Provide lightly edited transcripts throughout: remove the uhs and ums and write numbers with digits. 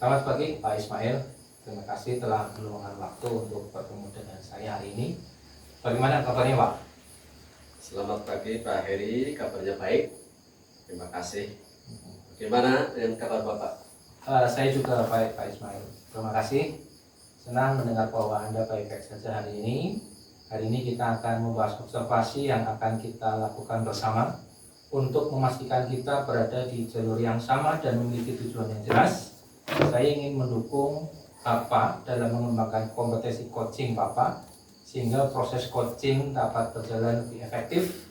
Selamat pagi Pak Ismail. Terima kasih telah meluangkan waktu untuk bertemu dengan saya hari ini. Bagaimana kabarnya Pak? Selamat pagi Pak Heri, kabarnya baik. Terima kasih. Bagaimana dengan kabar Bapak? Saya juga baik Pak Ismail. Terima kasih. Senang mendengar bahwa Anda baik-baik saja hari ini. Hari ini kita akan membahas observasi yang akan kita lakukan bersama untuk memastikan kita berada di jalur yang sama dan memiliki tujuan yang jelas. Saya ingin mendukung Bapak dalam mengembangkan kompetensi coaching Bapak sehingga proses coaching dapat berjalan lebih efektif.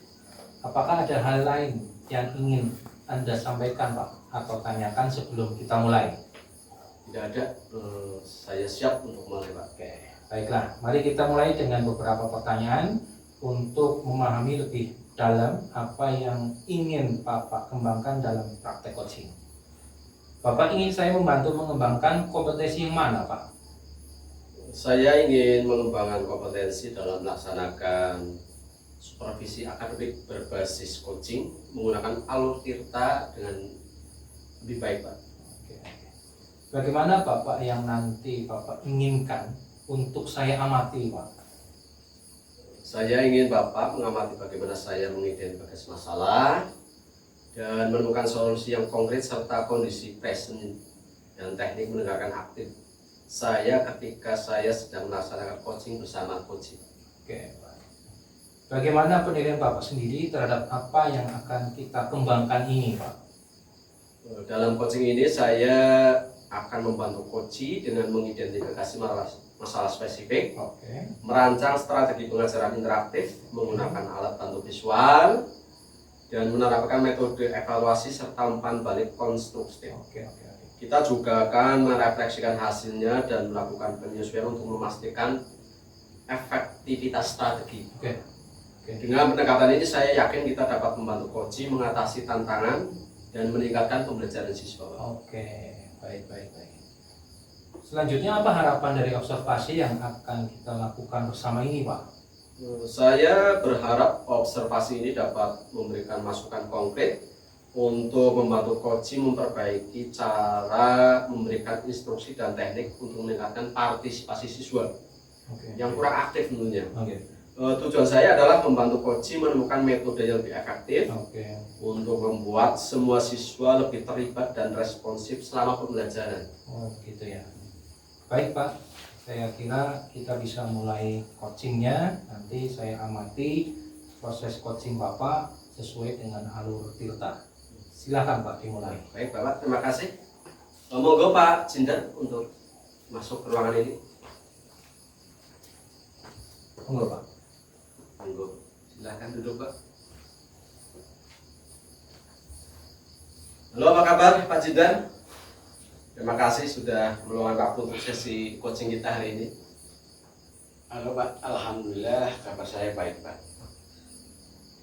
Apakah ada hal lain yang ingin Anda sampaikan Pak atau tanyakan sebelum kita mulai? Tidak ada, saya siap untuk mulai Pak. Oke, baiklah. Mari kita mulai dengan beberapa pertanyaan untuk memahami lebih dalam apa yang ingin Bapak kembangkan dalam praktek coaching. Bapak ingin saya membantu mengembangkan kompetensi yang mana Pak? Saya ingin mengembangkan kompetensi dalam melaksanakan supervisi akademik berbasis coaching menggunakan alur tirta dengan lebih baik Pak. Bagaimana Bapak yang nanti Bapak inginkan untuk saya amati Pak? Saya ingin Bapak mengamati bagaimana saya mengidentifikasi masalah dan menemukan solusi yang konkret serta kondisi present dan teknik mendengarkan aktif saya ketika saya sedang melaksanakan coaching bersama coach. Oke, Pak. Bagaimana penilaian Bapak sendiri terhadap apa yang akan kita kembangkan ini Pak? Dalam coaching ini saya akan membantu coach dengan mengidentifikasi masalah spesifik, merancang strategi pengajaran interaktif menggunakan alat bantu visual, dan menerapkan metode evaluasi serta umpan balik konstruktif. Kita juga akan merefleksikan hasilnya dan melakukan penyesuaian untuk memastikan efektivitas strategi. Dengan pendekatan ini saya yakin kita dapat membantu coach mengatasi tantangan dan meningkatkan pembelajaran siswa. Baik. Selanjutnya apa harapan dari observasi yang akan kita lakukan bersama ini Pak? Saya berharap observasi ini dapat memberikan masukan konkret untuk membantu coach memperbaiki cara memberikan instruksi dan teknik untuk meningkatkan partisipasi siswa yang kurang aktif tentunya. Tujuan saya adalah membantu coach menemukan metode yang lebih efektif untuk membuat semua siswa lebih terlibat dan responsif selama pembelajaran. Gitu ya. Baik Pak, saya kira kita bisa mulai coachingnya. Nanti saya amati proses coaching Bapak sesuai dengan alur tirta. Silakan Pak dimulai. Baik Bapak, terima kasih. Monggo Pak Jinder untuk masuk ke ruangan ini. Monggo Pak. Monggo, silahkan duduk Pak. Halo, apa kabar Pak Jinder? Terima kasih sudah meluangkan waktu untuk sesi coaching kita hari ini. Halo Pak, alhamdulillah kabar saya baik Pak.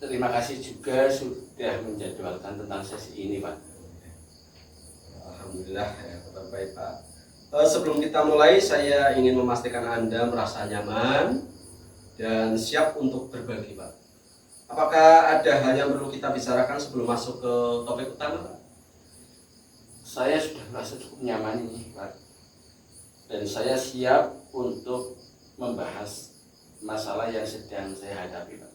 Terima kasih juga sudah menjadwalkan tentang sesi ini Pak. Alhamdulillah ya, kabar baik Pak. Sebelum kita mulai, saya ingin memastikan Anda merasa nyaman dan siap untuk berbagi Pak. Apakah ada hal yang perlu kita bicarakan sebelum masuk ke topik utama Pak? Saya sudah merasa cukup nyaman ini Pak. Dan saya siap untuk membahas masalah yang sedang saya hadapi Pak.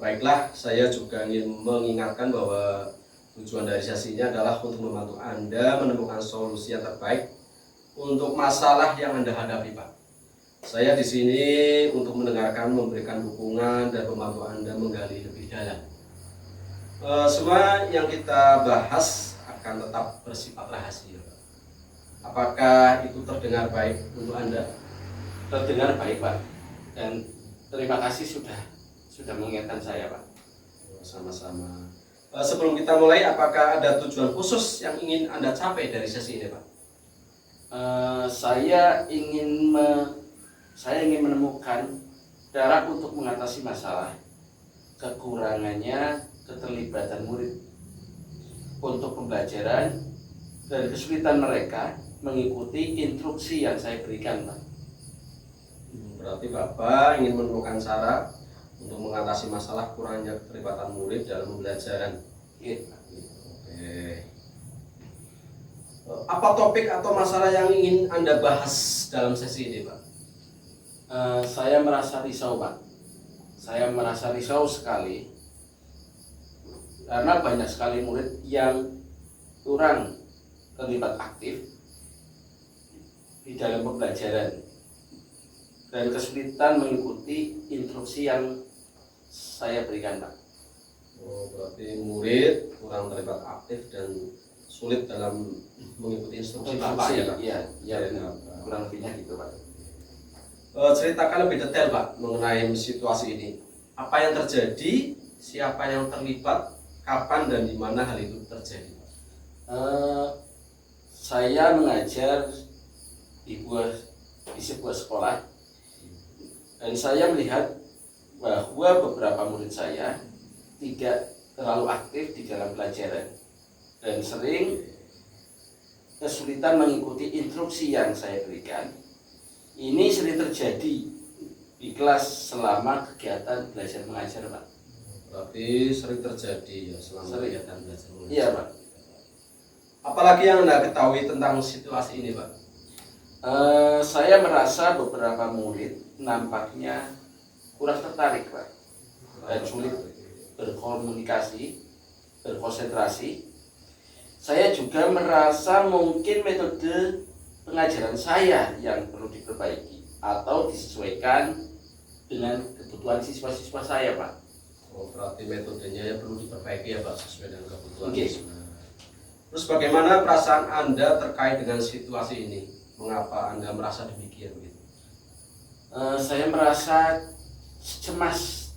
Baiklah, saya juga ingin mengingatkan bahwa tujuan dari sesi ini adalah untuk membantu Anda menemukan solusi yang terbaik untuk masalah yang Anda hadapi Pak. Saya di sini untuk mendengarkan, memberikan dukungan, dan membantu Anda menggali lebih dalam. Semua yang kita bahas akan tetap bersifat rahasia. Apakah itu terdengar baik untuk Anda? Terdengar baik Pak. Dan terima kasih sudah mengingatkan saya Pak. Sama-sama. Sebelum kita mulai, apakah ada tujuan khusus yang ingin Anda capai dari sesi ini Pak? Saya ingin menemukan cara untuk mengatasi masalah kekurangannya keterlibatan murid untuk pembelajaran dan kesulitan mereka mengikuti instruksi yang saya berikan Pak. Berarti Bapak ingin menemukan cara untuk mengatasi masalah kurangnya keterlibatan murid dalam pembelajaran. Iya. Oke. Apa topik atau masalah yang ingin Anda bahas dalam sesi ini, Pak? Saya merasa risau, Pak. Saya merasa risau sekali karena banyak sekali murid yang kurang terlibat aktif di dalam pembelajaran dan kesulitan mengikuti instruksi yang saya berikan, Pak. Oh, berarti murid kurang terlibat aktif dan sulit dalam mengikuti instruksi Bapak ya, Pak? Iya, kurang lebihnya gitu, Pak. Ceritakan lebih detail, Pak, mengenai situasi ini. Apa yang terjadi, siapa yang terlibat, kapan dan di mana hal itu terjadi, Pak? Saya mengajar di sebuah sekolah dan saya melihat bahwa beberapa murid saya tidak terlalu aktif di dalam pelajaran dan sering kesulitan mengikuti instruksi yang saya berikan. Ini sering terjadi di kelas selama kegiatan belajar mengajar, Pak. Berarti sering terjadi ya selama kegiatan belajar mengajar. Iya, Pak. Apalagi yang Anda ketahui tentang situasi ini, Pak? Saya merasa beberapa murid nampaknya kurang tertarik, Pak, dan sulit berkomunikasi, berkonsentrasi. Saya juga merasa mungkin metode pengajaran saya yang perlu diperbaiki atau disesuaikan dengan kebutuhan siswa-siswa saya, Pak. Oh, berarti metodenya ya perlu diperbaiki ya, Pak, sesuai dengan kebutuhan Oke. siswa. Terus bagaimana perasaan Anda terkait dengan situasi ini? Mengapa Anda merasa demikian begitu? Saya merasa cemas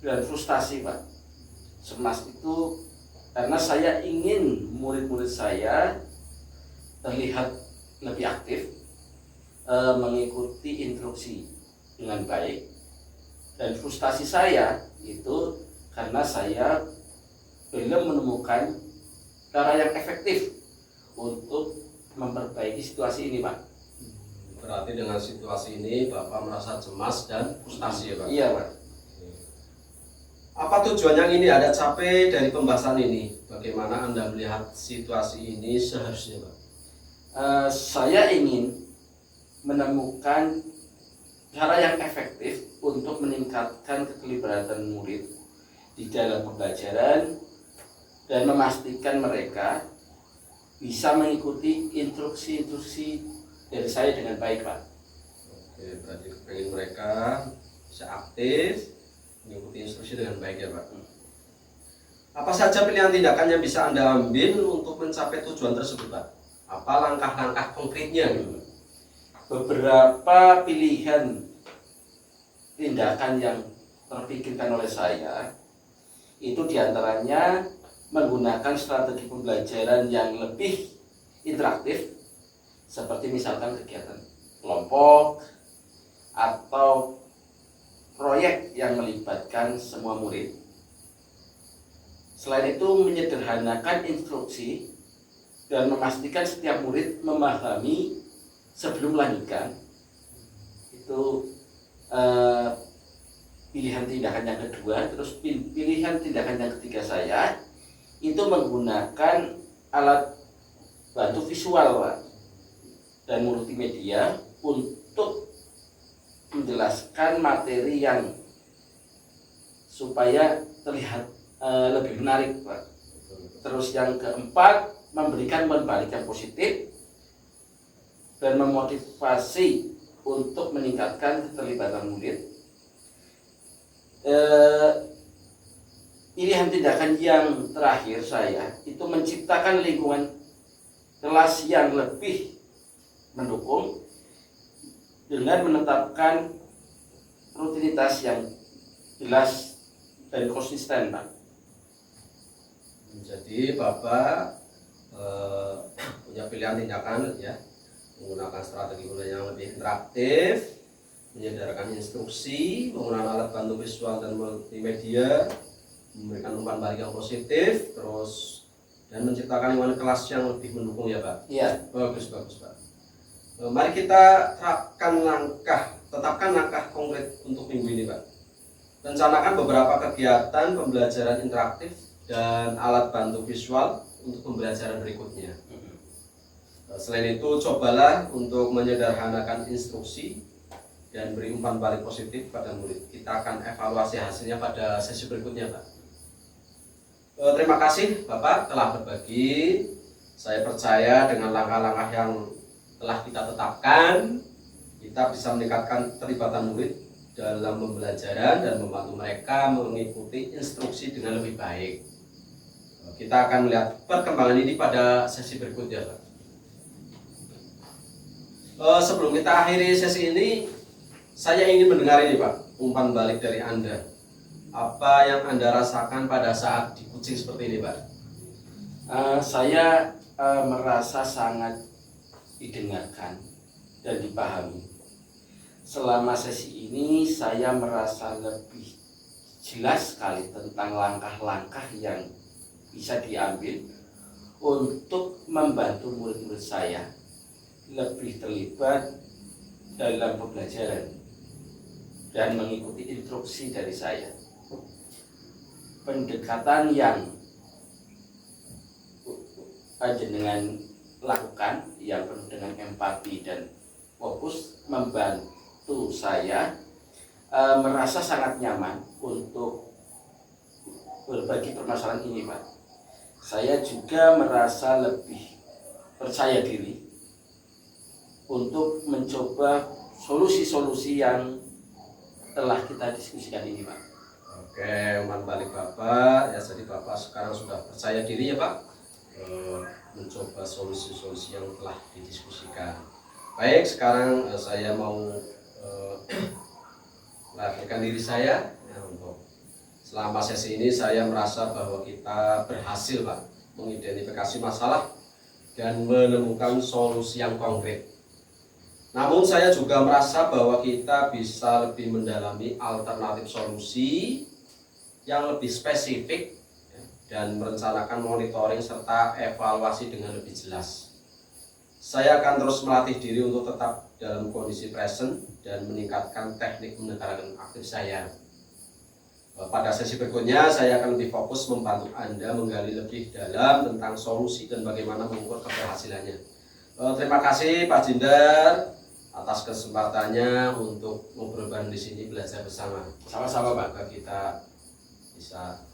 dan frustasi, Pak. Cemas itu karena saya ingin murid-murid saya terlihat lebih aktif, mengikuti instruksi dengan baik, dan frustasi saya itu karena saya belum menemukan cara yang efektif untuk memperbaiki situasi ini, Pak. Berarti dengan situasi ini Bapak merasa cemas dan frustasi ya, Pak? Iya, Pak. Apa tujuan yang ini Anda capai dari pembahasan ini? Bagaimana Anda melihat situasi ini seharusnya, Pak? Saya ingin menemukan cara yang efektif untuk meningkatkan keterlibatan murid di dalam pembelajaran dan memastikan mereka bisa mengikuti instruksi-instruksi dari saya dengan baik, Pak. Oke, berarti ingin mereka bisa aktif mengikuti instruksi dengan baik ya, Pak. Apa saja pilihan tindakan yang bisa Anda ambil untuk mencapai tujuan tersebut, Pak? Apa langkah-langkah konkretnya? Beberapa pilihan tindakan yang terpikirkan oleh saya itu diantaranya menggunakan strategi pembelajaran yang lebih interaktif, seperti misalkan kegiatan kelompok atau proyek yang melibatkan semua murid. Selain itu, menyederhanakan instruksi dan memastikan setiap murid memahami sebelum melanjutkan. Itu pilihan tindakan yang kedua. Terus pilihan tindakan yang ketiga saya itu menggunakan alat bantu visual, Pak, dan multimedia untuk menjelaskan materi yang supaya terlihat lebih menarik, Pak. Terus yang keempat, memberikan umpan balik yang positif dan memotivasi untuk meningkatkan keterlibatan murid. Pilihan tindakan yang terakhir saya itu menciptakan lingkungan kelas yang lebih mendukung dengan menetapkan rutinitas yang jelas dan konsisten, Pak. Jadi Bapak punya pilihan tindakan ya, menggunakan strategi pembelajaran yang lebih interaktif, menyederhanakan instruksi, menggunakan alat bantu visual dan multimedia, memberikan umpan balik yang positif, terus dan menciptakan lingkungan kelas yang lebih mendukung ya, Pak. Iya. Bagus, Pak. Mari kita tetapkan langkah konkret untuk minggu ini, Pak. Rencanakan beberapa kegiatan pembelajaran interaktif dan alat bantu visual untuk pembelajaran berikutnya. Selain itu, cobalah untuk menyederhanakan instruksi dan beri umpan balik positif pada murid. Kita akan evaluasi hasilnya pada sesi berikutnya, Pak. Terima kasih Bapak telah berbagi. Saya percaya dengan langkah-langkah yang telah kita tetapkan, kita bisa meningkatkan keterlibatan murid dalam pembelajaran dan membantu mereka mengikuti instruksi dengan lebih baik. Kita akan melihat perkembangan ini pada sesi berikutnya, Pak. Sebelum kita akhiri sesi ini, saya ingin mendengar ini, Pak, umpan balik dari Anda. Apa yang Anda rasakan pada saat di coaching seperti ini, Pak? Saya merasa sangat didengarkan dan dipahami. Selama sesi ini saya merasa lebih jelas sekali tentang langkah-langkah yang bisa diambil untuk membantu murid-murid saya lebih terlibat dalam pembelajaran dan mengikuti instruksi dari saya. Pendekatan yang jenengan lakukan yang penuh dengan empati dan fokus membantu saya merasa sangat nyaman untuk berbagi permasalahan ini, Pak. Saya juga merasa lebih percaya diri untuk mencoba solusi-solusi yang telah kita diskusikan ini, Pak. Oke, umpan balik Bapak. Ya, jadi Bapak sekarang sudah percaya diri ya, Pak, mencoba solusi-solusi yang telah didiskusikan. Baik, sekarang saya mau melakukan diri saya ya, untuk selama sesi ini saya merasa bahwa kita berhasil, Pak, mengidentifikasi masalah dan menemukan solusi yang konkret. Namun saya juga merasa bahwa kita bisa lebih mendalami alternatif solusi yang lebih spesifik ya, dan merencanakan monitoring serta evaluasi dengan lebih jelas. Saya akan terus melatih diri untuk tetap dalam kondisi present dan meningkatkan teknik menekankan aktif saya. Pada sesi berikutnya saya akan lebih fokus membantu Anda menggali lebih dalam tentang solusi dan bagaimana mengukur keberhasilannya. Terima kasih Pak Jindar atas kesempatannya untuk ngobrol bareng di sini, belajar bersama. Sama-sama, Pak. Semoga kita bisa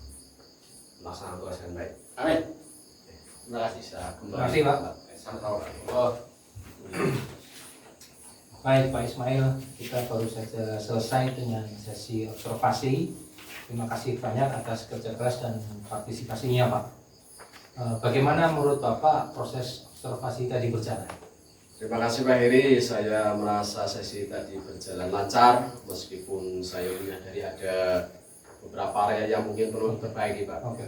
melaksanakan tugas dengan baik. Amin. Terima kasih. Bisa kembali. Terima kasih, Pak. Sama-sama. Baik Pak Ismail, kita baru saja selesai dengan sesi observasi. Terima kasih banyak atas kerja keras dan partisipasinya, Pak. Bagaimana menurut Bapak proses observasi tadi berjalan? Terima kasih Pak Heri, saya merasa sesi tadi berjalan lancar meskipun saya menyadari ada beberapa area yang mungkin perlu diperbaiki, Pak. Oke.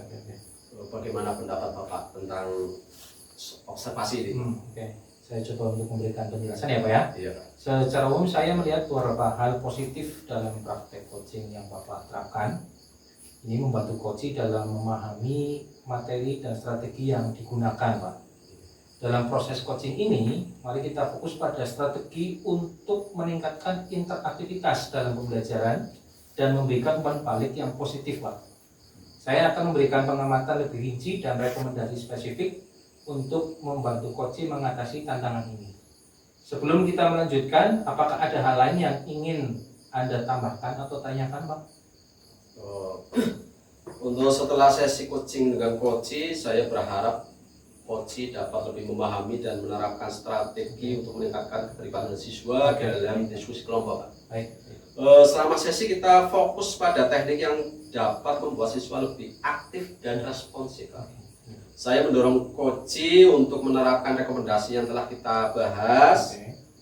Bagaimana pendapat Bapak tentang observasi ini? Oke. Saya coba untuk memberikan penjelasan ya Pak ya. Iya, Pak. Secara umum saya melihat beberapa hal positif dalam praktek coaching yang Bapak terapkan. Ini membantu coach dalam memahami materi dan strategi yang digunakan, Pak. Dalam proses coaching ini, mari kita fokus pada strategi untuk meningkatkan interaktivitas dalam pembelajaran dan memberikan umpan balik yang positif, Pak. Saya akan memberikan pengamatan lebih rinci dan rekomendasi spesifik untuk membantu coach mengatasi tantangan ini. Sebelum kita melanjutkan, apakah ada hal lain yang ingin Anda tambahkan atau tanyakan, Pak? Untuk setelah sesi coaching dengan coach, saya berharap coach dapat lebih memahami dan menerapkan strategi untuk meningkatkan keterlibatan siswa dalam diskusi kelompok. Baik. Selama sesi kita fokus pada teknik yang dapat membuat siswa lebih aktif dan responsif. Saya mendorong coach untuk menerapkan rekomendasi yang telah kita bahas,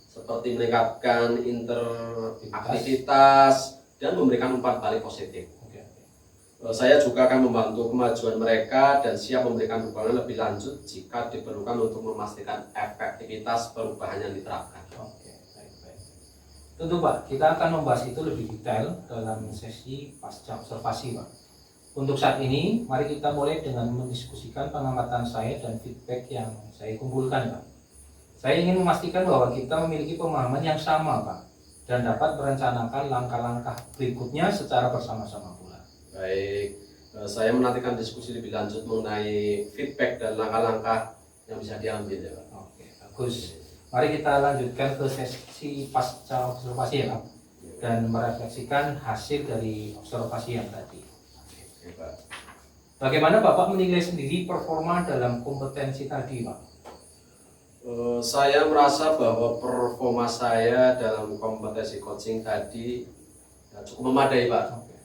seperti meningkatkan interaktivitas dan memberikan umpan balik positif. Saya juga akan membantu kemajuan mereka dan siap memberikan dukungan lebih lanjut jika diperlukan untuk memastikan efektivitas perubahan yang diterapkan. Oke, baik. Tentu Pak, kita akan membahas itu lebih detail dalam sesi pasca observasi, Pak. Untuk saat ini, mari kita mulai dengan mendiskusikan pengamatan saya dan feedback yang saya kumpulkan, Pak. Saya ingin memastikan bahwa kita memiliki pemahaman yang sama, Pak, dan dapat merencanakan langkah-langkah berikutnya secara bersama-sama pula. Baik, saya menantikan diskusi lebih lanjut mengenai feedback dan langkah-langkah yang bisa diambil ya Pak. Oke, Bagus. Mari kita lanjutkan ke sesi pasca observasi ya Pak, dan merefleksikan hasil dari observasi yang tadi. Oke, Pak. Bagaimana Bapak menilai sendiri performa dalam kompetensi tadi Pak? Saya merasa bahwa performa saya dalam kompetensi coaching tadi cukup memadai, Pak. Oke.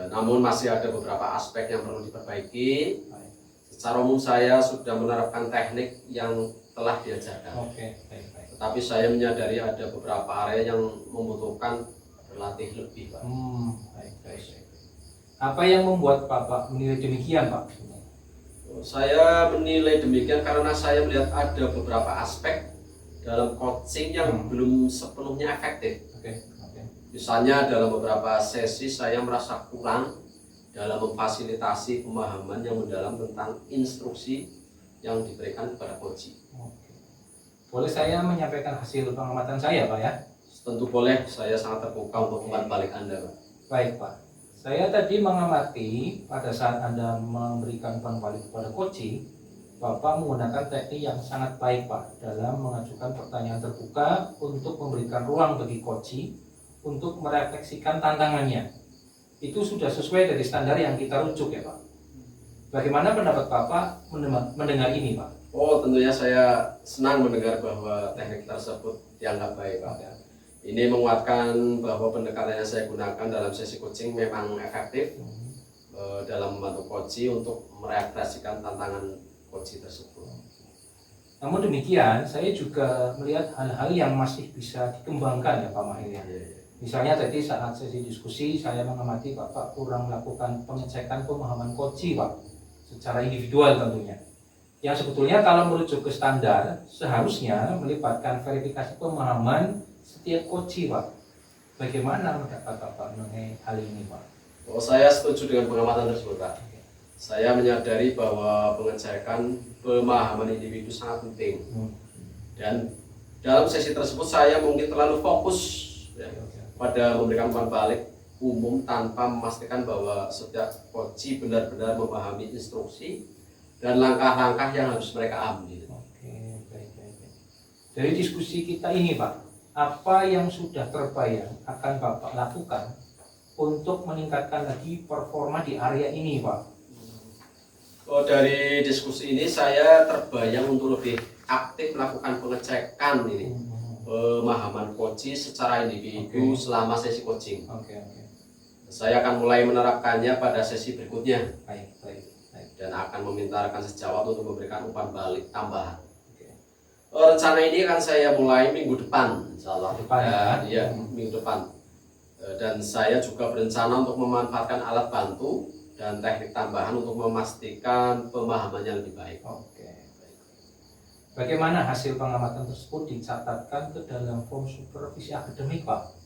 Namun masih ada beberapa aspek yang perlu diperbaiki. Baik. Secara umum saya sudah menerapkan teknik yang telah diajarkan. Oke, baik. Tetapi saya menyadari ada beberapa area yang membutuhkan berlatih lebih, Pak. Baik. Apa yang membuat Bapak menilai demikian Pak? Saya menilai demikian karena saya melihat ada beberapa aspek dalam coaching yang belum sepenuhnya efektif. Oke. Misalnya dalam beberapa sesi saya merasa kurang dalam memfasilitasi pemahaman yang mendalam tentang instruksi yang diberikan kepada coach. Oke. Boleh saya menyampaikan hasil pengamatan saya Pak ya? Tentu boleh, saya sangat terbuka untuk umpan balik Anda, Pak. Baik Pak. Saya tadi mengamati pada saat Anda memberikan umpan balik kepada coaching, Bapak menggunakan teknik yang sangat baik Pak dalam mengajukan pertanyaan terbuka untuk memberikan ruang bagi coaching untuk merefleksikan tantangannya. Itu sudah sesuai dari standar yang kita rujuk ya Pak. Bagaimana pendapat Bapak mendengar ini Pak? Oh, tentunya saya senang mendengar bahwa teknik tersebut dianggap baik, Pak. Ini menguatkan bahwa pendekatan yang saya gunakan dalam sesi coaching memang efektif dalam membantu coaching untuk merefleksikan tantangan coaching tersebut. Namun demikian, saya juga melihat hal-hal yang masih bisa dikembangkan ya Pak Mahir ya. Misalnya tadi saat sesi diskusi saya mengamati Bapak kurang melakukan pengecekan pemahaman coaching Pak, secara individual tentunya. Yang sebetulnya kalau merujuk ke standar seharusnya melibatkan verifikasi pemahaman setiap coaching Pak. Bagaimana pendapat Bapak mengenai hal ini Pak? Oh, saya setuju dengan pengamatan tersebut, Pak. Saya menyadari bahwa pengecekan pemahaman individu sangat penting. Dan dalam sesi tersebut saya mungkin terlalu fokus ya, pada memberikan umpan balik umum tanpa memastikan bahwa setiap coach benar-benar memahami instruksi dan langkah-langkah yang harus mereka ambil. Oke, baik. Dari diskusi kita ini Pak, apa yang sudah terbayang akan Bapak lakukan untuk meningkatkan lagi performa di area ini Pak? Oh, dari diskusi ini saya terbayang untuk lebih aktif melakukan pengecekan ini pemahaman coaching secara individu selama sesi coaching. Oke. Saya akan mulai menerapkannya pada sesi berikutnya. Baik. Dan akan meminta rekan sejawat untuk memberikan umpan balik tambahan. Oke. Rencana ini akan saya mulai minggu depan, insyaallah. Ya. Minggu depan. Dan saya juga berencana untuk memanfaatkan alat bantu dan teknik tambahan untuk memastikan pemahamannya lebih baik. Oke, baik. Bagaimana hasil pengamatan tersebut dicatatkan ke dalam form supervisi akademik, Pak?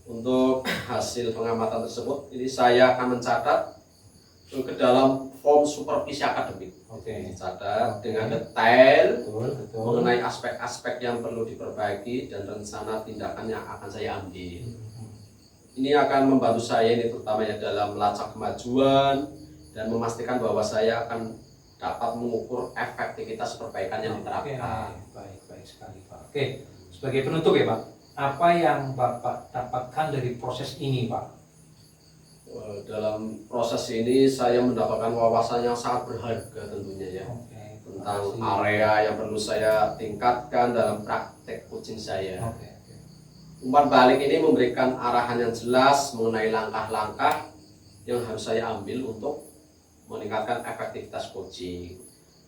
Untuk hasil pengamatan tersebut, ini saya akan mencatat ke dalam form supervisi akademik. Oke. Dicatat dengan detail Betul. mengenai aspek-aspek yang perlu diperbaiki dan rencana tindakan yang akan saya ambil. Ini akan membantu saya ini terutama ya dalam melacak kemajuan dan memastikan bahwa saya akan dapat mengukur efektivitas perbaikan yang diterapkan. Baik sekali Pak. Oke, sebagai penutup ya Pak, apa yang Bapak dapatkan dari proses ini Pak? Dalam proses ini saya mendapatkan wawasan yang sangat berharga tentunya ya. Tentang area yang perlu saya tingkatkan dalam praktek coaching saya. Umpan balik ini memberikan arahan yang jelas mengenai langkah-langkah yang harus saya ambil untuk meningkatkan efektivitas coaching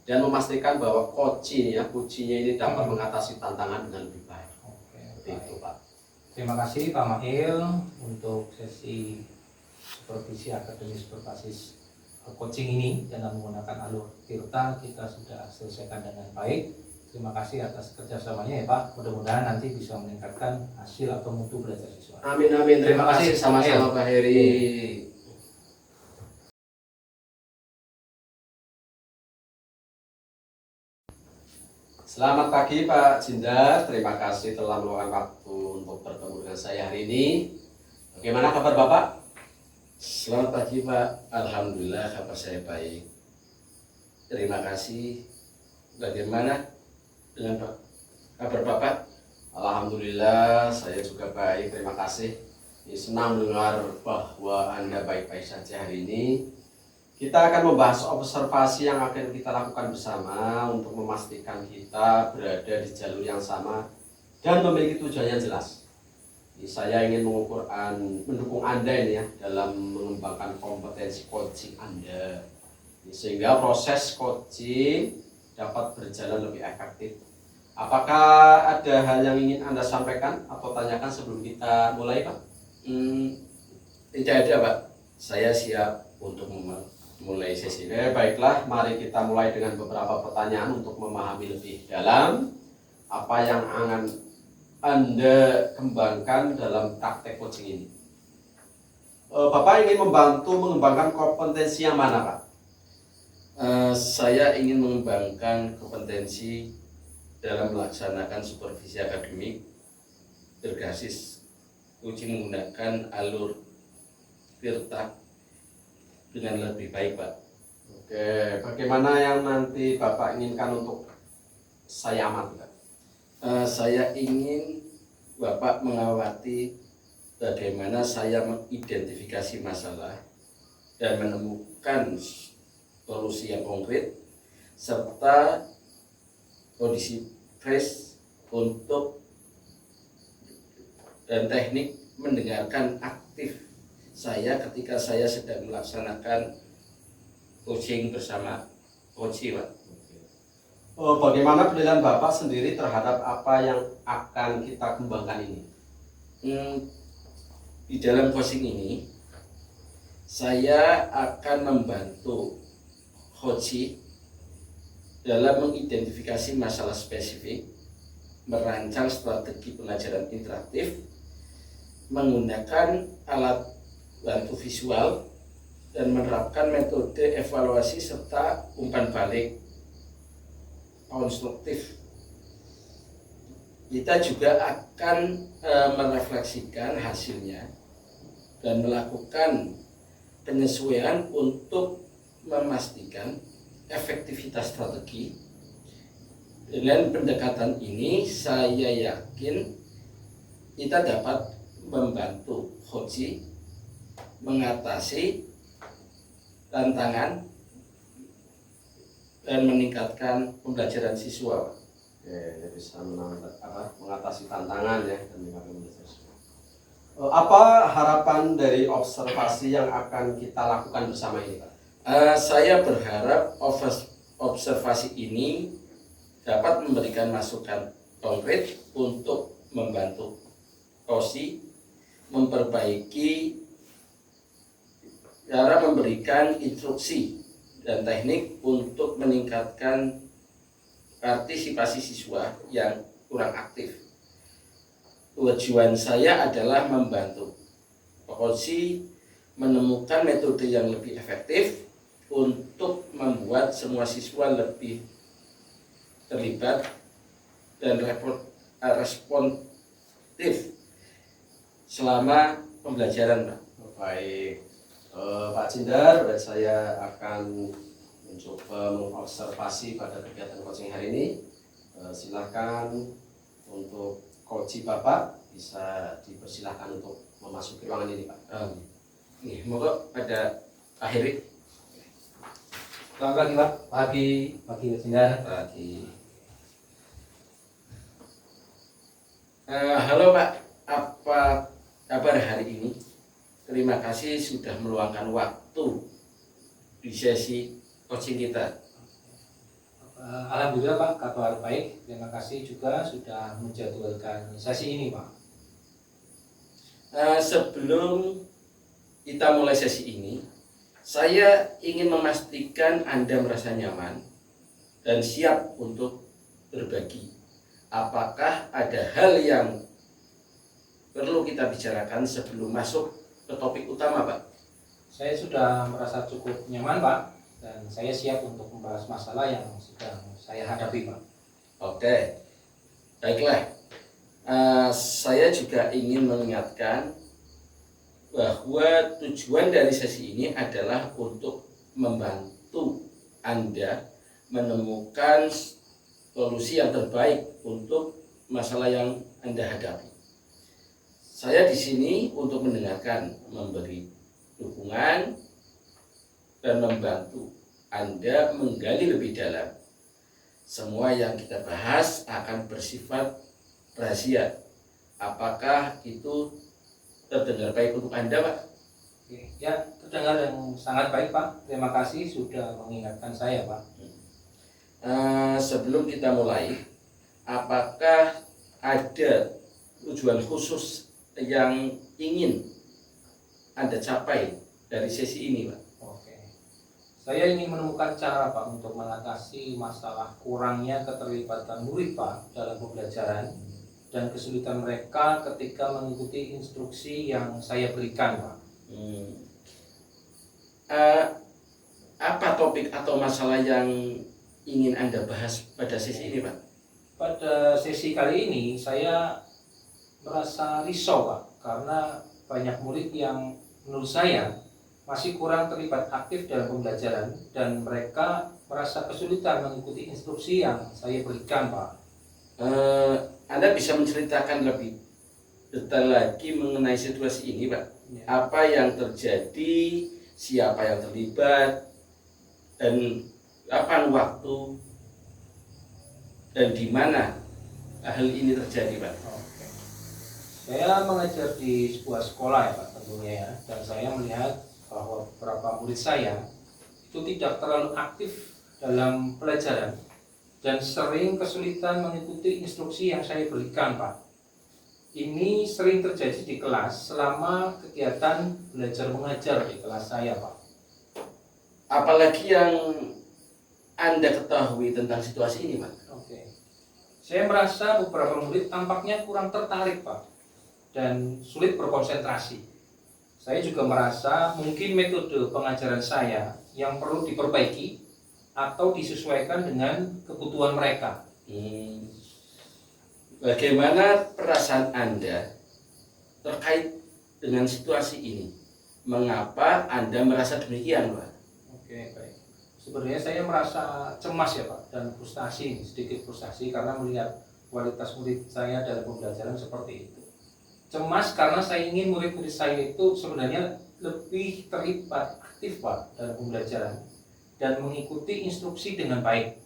dan memastikan bahwa coachingnya ini dapat mengatasi tantangan dengan lebih baik. Seperti itu, Pak. Terima kasih Pak Mahil untuk sesi supervisi akademis berbasis coaching ini dengan menggunakan alur Tirta kita sudah selesaikan dengan baik. Terima kasih atas kerjasamanya ya Pak. Mudah-mudahan nanti bisa meningkatkan hasil atau mutu belajar siswa. Amin. Terima kasih sama-sama Pak Heri. Selamat pagi Pak Jindar. Terima kasih telah meluangkan waktu untuk bertemu dengan saya hari ini. Bagaimana kabar Bapak? Selamat pagi Pak. Alhamdulillah kabar saya baik. Terima kasih. Bagaimana dengan kabar Bapak? Alhamdulillah, saya juga baik, terima kasih. Senang mendengar bahwa Anda baik-baik saja hari ini. Kita akan membahas observasi yang akan kita lakukan bersama untuk memastikan kita berada di jalur yang sama dan memiliki tujuan yang jelas. Saya ingin mendukung Anda ini ya dalam mengembangkan kompetensi coaching Anda, sehingga proses coaching dapat berjalan lebih efektif. Apakah ada hal yang ingin Anda sampaikan atau tanyakan sebelum kita mulai, Pak? Tidak ada, Pak. Saya siap untuk memulai sesi ini. Baiklah, mari kita mulai dengan beberapa pertanyaan untuk memahami lebih dalam apa yang akan Anda kembangkan dalam praktek coaching ini. Bapak ingin membantu mengembangkan kompetensi yang mana, Pak? Saya ingin mengembangkan kompetensi dalam melaksanakan supervisi akademik berbasis coaching menggunakan alur Tirta dengan lebih baik, Pak. Oke, bagaimana yang nanti Bapak inginkan untuk saya amati, Pak? Saya ingin Bapak mengawati bagaimana saya mengidentifikasi masalah dan menemukan solusi yang konkret serta kondisi fresh untuk dan teknik mendengarkan aktif saya ketika saya sedang melaksanakan coaching bersama coach, Pak. Bagaimana penilaian Bapak sendiri terhadap apa yang akan kita kembangkan ini? Di dalam coaching ini saya akan membantu coach dalam mengidentifikasi masalah spesifik, merancang strategi pengajaran interaktif, menggunakan alat bantu visual, dan menerapkan metode evaluasi serta umpan balik konstruktif. Kita juga akan merefleksikan hasilnya dan melakukan penyesuaian untuk memastikan efektivitas strategi. Dengan pendekatan ini saya yakin kita dapat membantu coach mengatasi tantangan dan meningkatkan pembelajaran siswa. Oke, bisa mengatasi tantangan ya dan meningkatkan pembelajaran siswa. Apa harapan dari observasi yang akan kita lakukan bersama ini, Pak? Saya berharap observasi ini dapat memberikan masukan konkret untuk membantu coach memperbaiki cara memberikan instruksi dan teknik untuk meningkatkan partisipasi siswa yang kurang aktif. Tujuan saya adalah membantu coach menemukan metode yang lebih efektif untuk membuat semua siswa lebih terlibat dan responsif selama pembelajaran, Pak. Baik, Pak Cindar, dan saya akan mencoba mengobservasi pada kegiatan coaching hari ini. Silakan untuk coach Bapak bisa dipersilahkan untuk memasuki ruangan ini, Pak. Moga pada akhirnya. Selamat pagi, Pak. Pagi Pak Cindar. Pagi. Halo Pak, apa kabar hari ini? Terima kasih sudah meluangkan waktu di sesi coaching kita. Alhamdulillah Pak, kabar baik. Terima kasih juga sudah menjadwalkan sesi ini, Pak. Sebelum kita mulai sesi ini, saya ingin memastikan Anda merasa nyaman dan siap untuk berbagi. Apakah ada hal yang perlu kita bicarakan sebelum masuk ke topik utama, Pak? Saya sudah merasa cukup nyaman, Pak, dan saya siap untuk membahas masalah yang sedang saya hadapi, Pak. Oke, baiklah. Saya juga ingin mengingatkan bahwa tujuan dari sesi ini adalah untuk membantu Anda menemukan solusi yang terbaik untuk masalah yang Anda hadapi. Saya di sini untuk mendengarkan, memberi dukungan, dan membantu Anda menggali lebih dalam. Semua yang kita bahas akan bersifat rahasia. Apakah itu terdengar baik untuk Anda, Pak? Oke, ya terdengar yang sangat baik Pak. Terima kasih sudah mengingatkan saya Pak. Sebelum kita mulai, apakah ada tujuan khusus yang ingin Anda capai dari sesi ini, Pak? Oke, saya ingin menemukan cara Pak untuk mengatasi masalah kurangnya keterlibatan murid Pak dalam pembelajaran dan kesulitan mereka ketika mengikuti instruksi yang saya berikan Pak. Apa topik atau masalah yang ingin Anda bahas pada sesi ini, Pak? Pada sesi kali ini saya merasa risau Pak, karena banyak murid yang menurut saya masih kurang terlibat aktif dalam pembelajaran dan mereka merasa kesulitan mengikuti instruksi yang saya berikan Pak. Anda bisa menceritakan lebih detail lagi mengenai situasi ini, Pak? Ya. Apa yang terjadi, siapa yang terlibat, dan kapan waktu, dan di mana hal ini terjadi, Pak? Oke. Saya mengajar di sebuah sekolah ya Pak tentunya ya, dan saya melihat bahwa beberapa murid saya itu tidak terlalu aktif dalam pelajaran dan sering kesulitan mengikuti instruksi yang saya berikan Pak. Ini sering terjadi di kelas selama kegiatan belajar mengajar di kelas saya Pak. Apalagi yang Anda ketahui tentang situasi ini, Pak? Oke. Saya merasa beberapa murid tampaknya kurang tertarik Pak dan sulit berkonsentrasi. Saya juga merasa mungkin metode pengajaran saya yang perlu diperbaiki atau disesuaikan dengan kebutuhan mereka. Bagaimana perasaan Anda terkait dengan situasi ini? Mengapa Anda merasa demikian, Pak? Oke, baik. Sebenarnya saya merasa cemas ya Pak, dan frustasi, sedikit frustasi karena melihat kualitas murid saya dalam pembelajaran seperti itu. Cemas karena saya ingin murid-murid saya itu sebenarnya lebih terlibat aktif Pak dalam pembelajaran dan mengikuti instruksi dengan baik.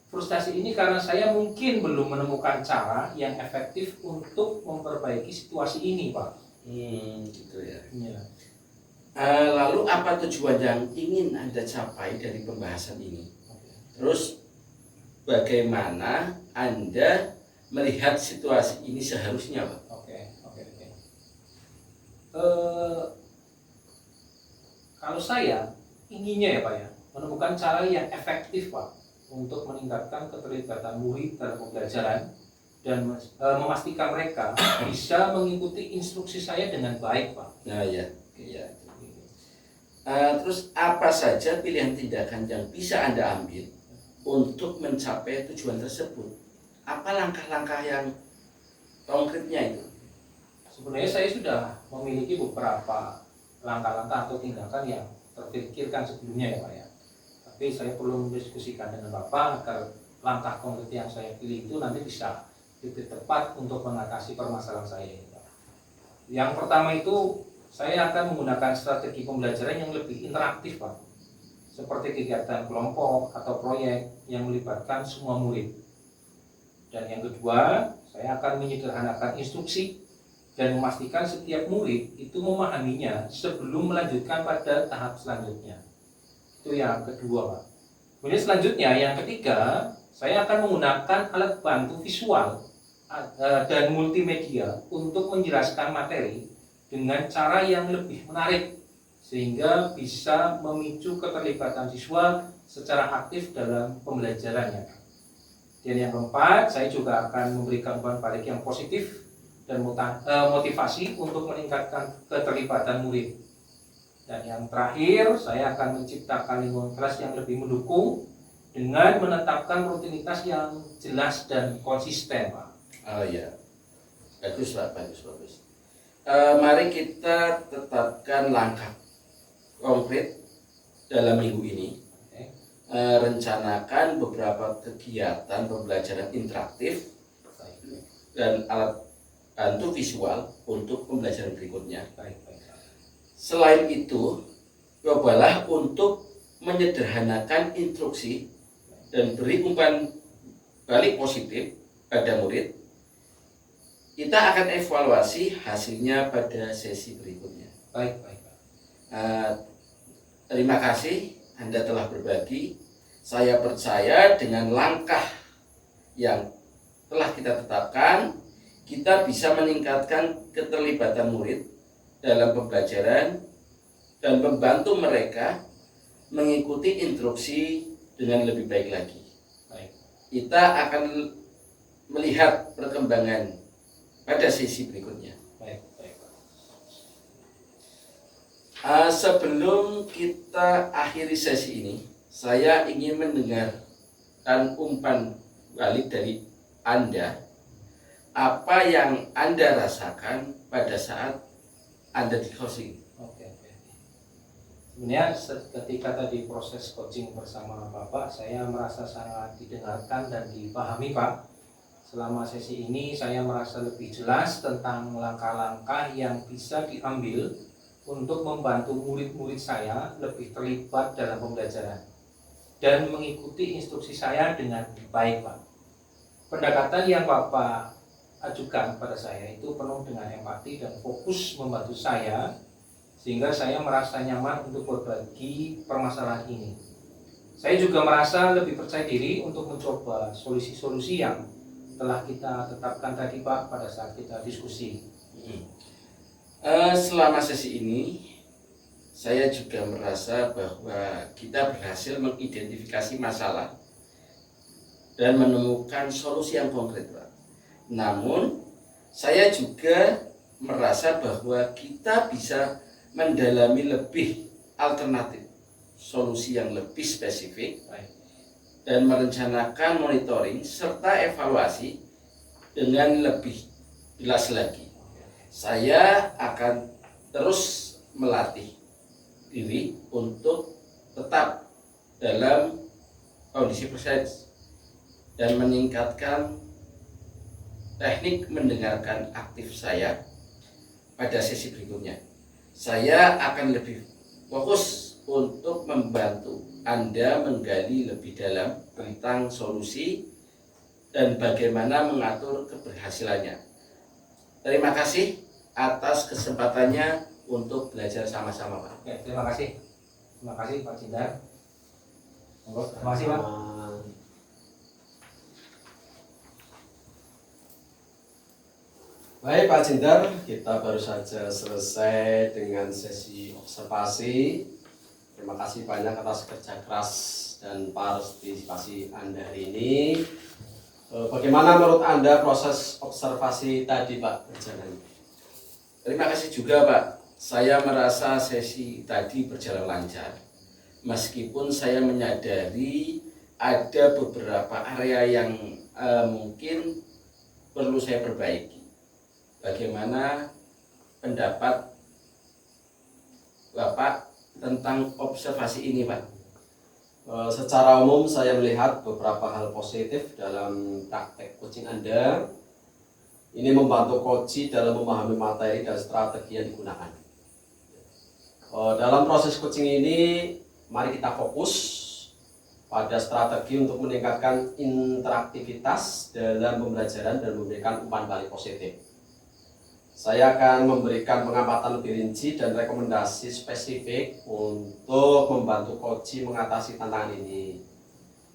Frustasi ini karena saya mungkin belum menemukan cara yang efektif untuk memperbaiki situasi ini Pak. Gitu ya. Ya. Lalu apa tujuan yang ingin Anda capai dari pembahasan ini? Terus bagaimana Anda melihat situasi ini seharusnya, Pak? Oke. Kalau saya inginnya ya Pak ya, menemukan cara yang efektif Pak untuk meningkatkan keterlibatan murid dalam pembelajaran dan memastikan mereka bisa mengikuti instruksi saya dengan baik Pak. Nah ya. Terus apa saja pilihan tindakan yang bisa Anda ambil untuk mencapai tujuan tersebut? Apa langkah-langkah yang konkretnya itu? Sebenarnya saya sudah memiliki beberapa langkah-langkah atau tindakan yang terpikirkan sebelumnya ya Pak ya. Tapi saya perlu mendiskusikan dengan Bapak agar langkah konkret yang saya pilih itu nanti bisa lebih tepat untuk mengatasi permasalahan saya ini Pak. Yang pertama itu saya akan menggunakan strategi pembelajaran yang lebih interaktif Pak, seperti kegiatan kelompok atau proyek yang melibatkan semua murid. Dan yang kedua, saya akan menyederhanakan instruksi dan memastikan setiap murid itu memahaminya sebelum melanjutkan pada tahap selanjutnya. Itu yang kedua Pak. Kemudian selanjutnya yang ketiga, saya akan menggunakan alat bantu visual dan multimedia untuk menjelaskan materi dengan cara yang lebih menarik sehingga bisa memicu keterlibatan siswa secara aktif dalam pembelajarannya. Dan yang keempat, saya juga akan memberikan umpan balik yang positif dan motivasi untuk meningkatkan keterlibatan murid. Dan yang terakhir, saya akan menciptakan lingkungan kelas yang lebih mendukung dengan menetapkan rutinitas yang jelas dan konsisten, Pak. Oh ya, bagus Pak, bagus. Mari kita tetapkan langkah konkret dalam minggu ini. merencanakan beberapa kegiatan pembelajaran interaktif dan alat bantu visual untuk pembelajaran berikutnya. Selain itu, cobalah untuk menyederhanakan instruksi dan beri umpan balik positif pada murid. Kita akan evaluasi hasilnya pada sesi berikutnya. Baik. Terima kasih Anda telah berbagi. Saya percaya dengan langkah yang telah kita tetapkan, kita bisa meningkatkan keterlibatan murid dalam pembelajaran dan membantu mereka mengikuti instruksi dengan lebih baik lagi. Kita akan melihat perkembangan pada sesi berikutnya. Sebelum kita akhiri sesi ini, saya ingin mendengarkan umpan balik dari Anda. Apa yang Anda rasakan pada saat Anda di coaching? Sebenarnya ketika tadi proses coaching bersama Bapak, saya merasa sangat didengarkan dan dipahami, Pak. Selama sesi ini saya merasa lebih jelas tentang langkah-langkah yang bisa diambil untuk membantu murid-murid saya lebih terlibat dalam pembelajaran dan mengikuti instruksi saya dengan baik, Pak. Pendekatan yang Bapak ajukan kepada saya itu penuh dengan empati dan fokus membantu saya, sehingga saya merasa nyaman untuk berbagi permasalahan ini. Saya juga merasa lebih percaya diri untuk mencoba solusi-solusi yang telah kita tetapkan tadi, Pak, pada saat kita diskusi. Selama sesi ini, saya juga merasa bahwa kita berhasil mengidentifikasi masalah dan menemukan solusi yang konkret, Pak. Namun, saya juga merasa bahwa kita bisa mendalami lebih alternatif, solusi yang lebih spesifik, dan merencanakan monitoring serta evaluasi dengan lebih jelas lagi. Saya akan terus melatih diri untuk tetap dalam kondisi presens dan meningkatkan teknik mendengarkan aktif saya pada sesi berikutnya. Saya akan lebih fokus untuk membantu Anda menggali lebih dalam tentang solusi dan bagaimana mengatur keberhasilannya. Terima kasih atas kesempatannya untuk belajar sama-sama, Pak. Ya, terima kasih. Terima kasih, Pak Cindar. Terima kasih, Pak. Baik Pak Cindar, kita baru saja selesai dengan sesi observasi. Terima kasih banyak atas kerja keras dan partisipasi Anda hari ini. Bagaimana menurut Anda proses observasi tadi, Pak, berjalan? Terima kasih juga, Pak. Saya merasa sesi tadi berjalan lancar. Meskipun saya menyadari ada beberapa area yang mungkin perlu saya perbaiki. Bagaimana pendapat Bapak tentang observasi ini, Pak? Secara umum saya melihat beberapa hal positif dalam praktek coaching Anda. Ini membantu coach dalam memahami materi dan strategi yang digunakan. Dalam proses coaching ini, mari kita fokus pada strategi untuk meningkatkan interaktivitas dalam pembelajaran dan memberikan umpan balik positif. Saya akan memberikan pengamatan lebih rinci dan rekomendasi spesifik untuk membantu coach mengatasi tantangan ini.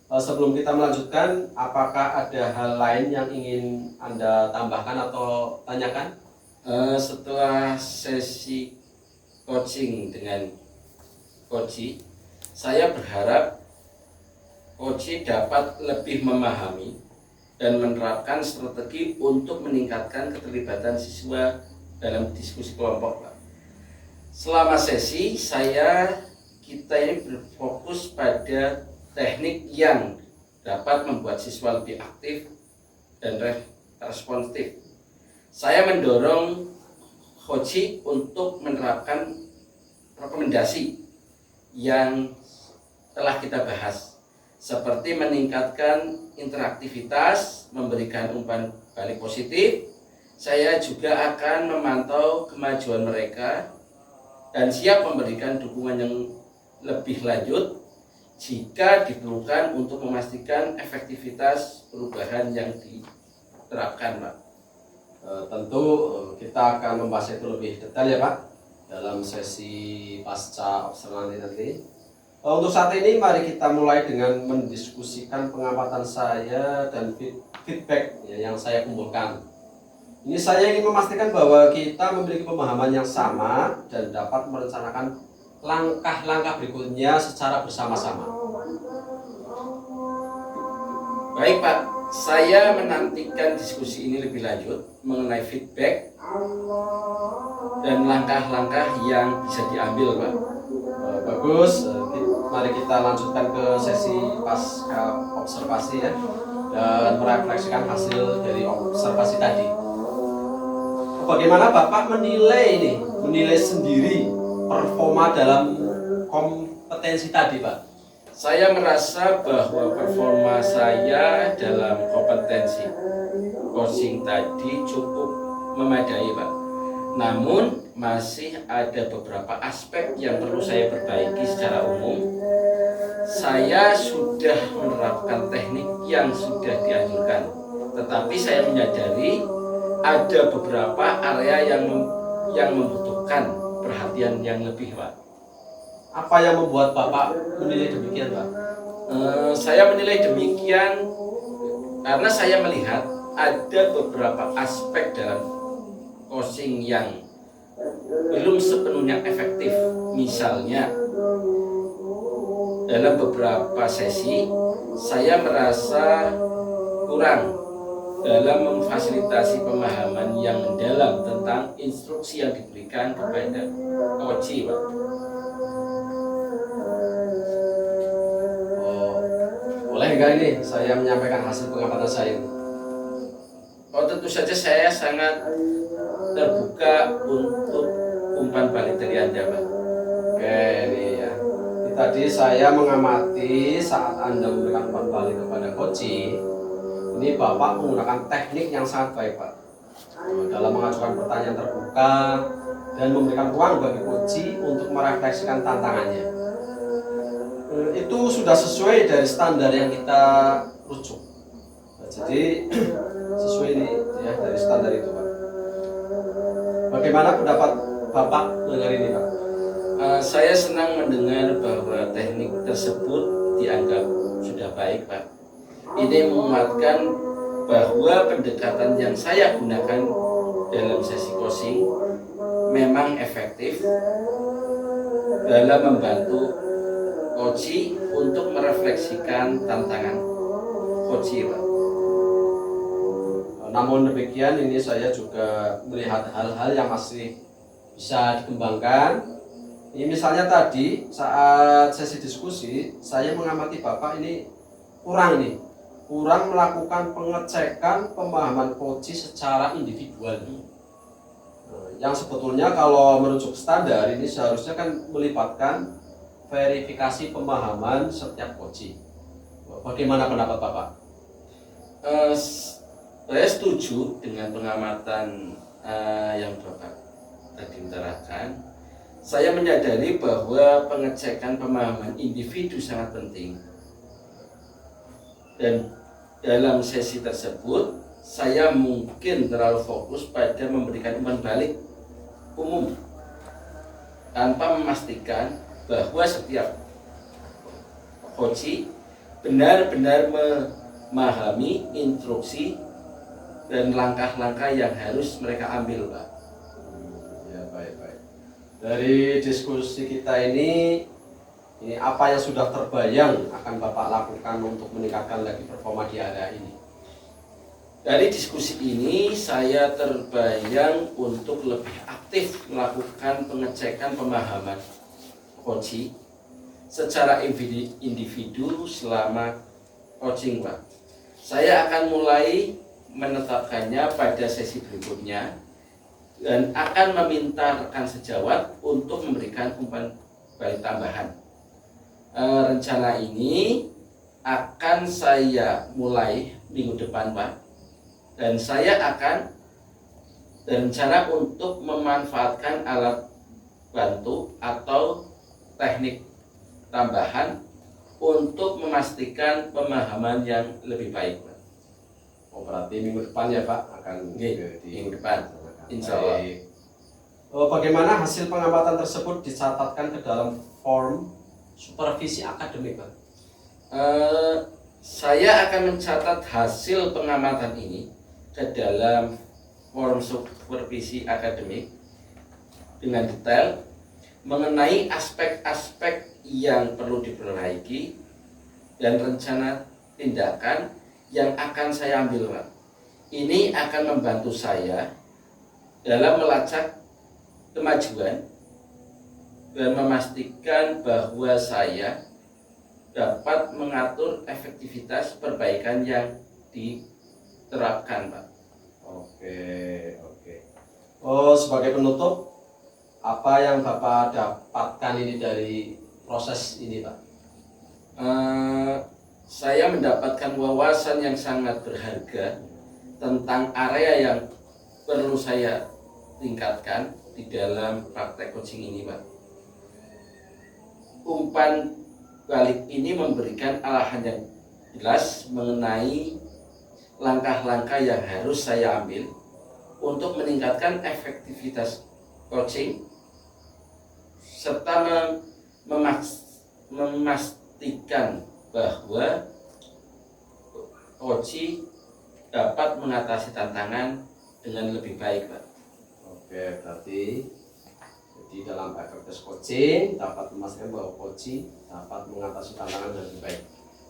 Sebelum kita melanjutkan, apakah ada hal lain yang ingin Anda tambahkan atau tanyakan? Setelah sesi coaching dengan coach, saya berharap coach dapat lebih memahami dan menerapkan strategi untuk meningkatkan keterlibatan siswa dalam diskusi kelompok, Pak. Selama sesi kita ini berfokus pada teknik yang dapat membuat siswa lebih aktif dan responsif. Saya mendorong coach untuk menerapkan rekomendasi yang telah kita bahas seperti meningkatkan interaktivitas, memberikan umpan balik positif. Saya juga akan memantau kemajuan mereka dan siap memberikan dukungan yang lebih lanjut jika diperlukan untuk memastikan efektivitas perubahan yang diterapkan, Pak. Tentu kita akan membahas itu lebih detail ya Pak dalam sesi pasca observasi nanti. Untuk saat ini mari kita mulai dengan mendiskusikan pengamatan saya dan feedback ya, yang saya kumpulkan. Ini saya ingin memastikan bahwa kita memiliki pemahaman yang sama dan dapat merencanakan langkah-langkah berikutnya secara bersama-sama. Baik Pak, saya menantikan diskusi ini lebih lanjut mengenai feedback dan langkah-langkah yang bisa diambil Pak. Bagus, mari kita lanjutkan ke sesi pasca observasi ya, dan merefleksikan hasil dari observasi tadi. Bagaimana Bapak menilai sendiri performa dalam kompetensi tadi Pak? Saya merasa bahwa performa saya dalam kompetensi coaching tadi cukup memadai Pak. Namun masih ada beberapa aspek yang perlu saya perbaiki secara umum. Saya sudah menerapkan teknik yang sudah dianjurkan, tetapi saya menyadari ada beberapa area yang membutuhkan perhatian yang lebih, Pak. Apa yang membuat Bapak menilai demikian, Pak? Saya menilai demikian karena saya melihat ada beberapa aspek dalam coaching yang belum sepenuhnya efektif. Misalnya, dalam beberapa sesi saya merasa kurang dalam memfasilitasi pemahaman yang mendalam tentang instruksi yang diberikan kepada coach, Pak. Boleh nggak ini saya menyampaikan hasil pengamatan saya? Oh, tentu saja saya sangat terbuka untuk umpan balik dari Anda, Pak. Oke, ini ya. Ini tadi saya mengamati saat Anda memberikan umpan balik kepada coach. Ini Bapak menggunakan teknik yang sangat baik, Pak. Dalam mengajukan pertanyaan terbuka dan memberikan ruang bagi coach untuk merefleksikan tantangannya. Itu sudah sesuai dari standar yang kita rujuk. Nah, jadi sesuai ini ya dari standar itu, Pak. Bagaimana pendapat Bapak mengenai ini, Pak? Saya senang mendengar bahwa teknik tersebut dianggap sudah baik, Pak. Ini menguatkan bahwa pendekatan yang saya gunakan dalam sesi coaching memang efektif dalam membantu coach untuk merefleksikan tantangan coach, Pak. Namun demikian ini saya juga melihat hal-hal yang masih bisa dikembangkan. Ini misalnya tadi saat sesi diskusi saya mengamati Bapak ini kurang melakukan pengecekan pemahaman coach secara individual. Yang sebetulnya kalau merujuk standar ini seharusnya kan melibatkan verifikasi pemahaman setiap coach. Bagaimana pendapat Bapak? Saya setuju dengan pengamatan yang Bapak tadi utarakan. Saya menyadari bahwa pengecekan pemahaman individu sangat penting. Dan dalam sesi tersebut, saya mungkin terlalu fokus pada memberikan umpan balik umum tanpa memastikan bahwa setiap coach benar-benar memahami instruksi dan langkah-langkah yang harus mereka ambil, Pak. Ya, baik. Dari diskusi kita ini apa yang sudah terbayang akan Bapak lakukan untuk meningkatkan lagi performa di area ini? Dari diskusi ini saya terbayang untuk lebih aktif melakukan pengecekan pemahaman coach secara individu selama coaching, Pak. Saya akan mulai menetapkannya pada sesi berikutnya dan akan meminta rekan sejawat untuk memberikan umpan balik tambahan. Rencana ini akan saya mulai minggu depan, Pak. Dan saya akan berencana untuk memanfaatkan alat bantu atau teknik tambahan untuk memastikan pemahaman yang lebih baik, Pak. Oh, berarti minggu depan ya Pak akan Minggu depan, insya Allah. Baik. Bagaimana hasil pengamatan tersebut dicatatkan ke dalam form supervisi akademik, Pak? Saya akan mencatat hasil pengamatan ini ke dalam form supervisi akademik dengan detail mengenai aspek-aspek yang perlu diperbaiki dan rencana tindakan yang akan saya ambil, Pak. Ini akan membantu saya dalam melacak kemajuan dan memastikan bahwa saya dapat mengatur efektivitas perbaikan yang diterapkan, Pak. Oke. Oh, sebagai penutup, apa yang Bapak dapatkan ini dari proses ini, Pak? Saya mendapatkan wawasan yang sangat berharga tentang area yang perlu saya tingkatkan di dalam praktek coaching ini, Pak. Umpan balik ini memberikan arahan yang jelas mengenai langkah-langkah yang harus saya ambil untuk meningkatkan efektivitas coaching serta memastikan bahwa coaching dapat mengatasi tantangan dengan lebih baik, Pak. Oke, berarti jadi dalam efektivitas coaching dapat memastikan bahwa coaching dapat mengatasi tantangan dengan lebih baik.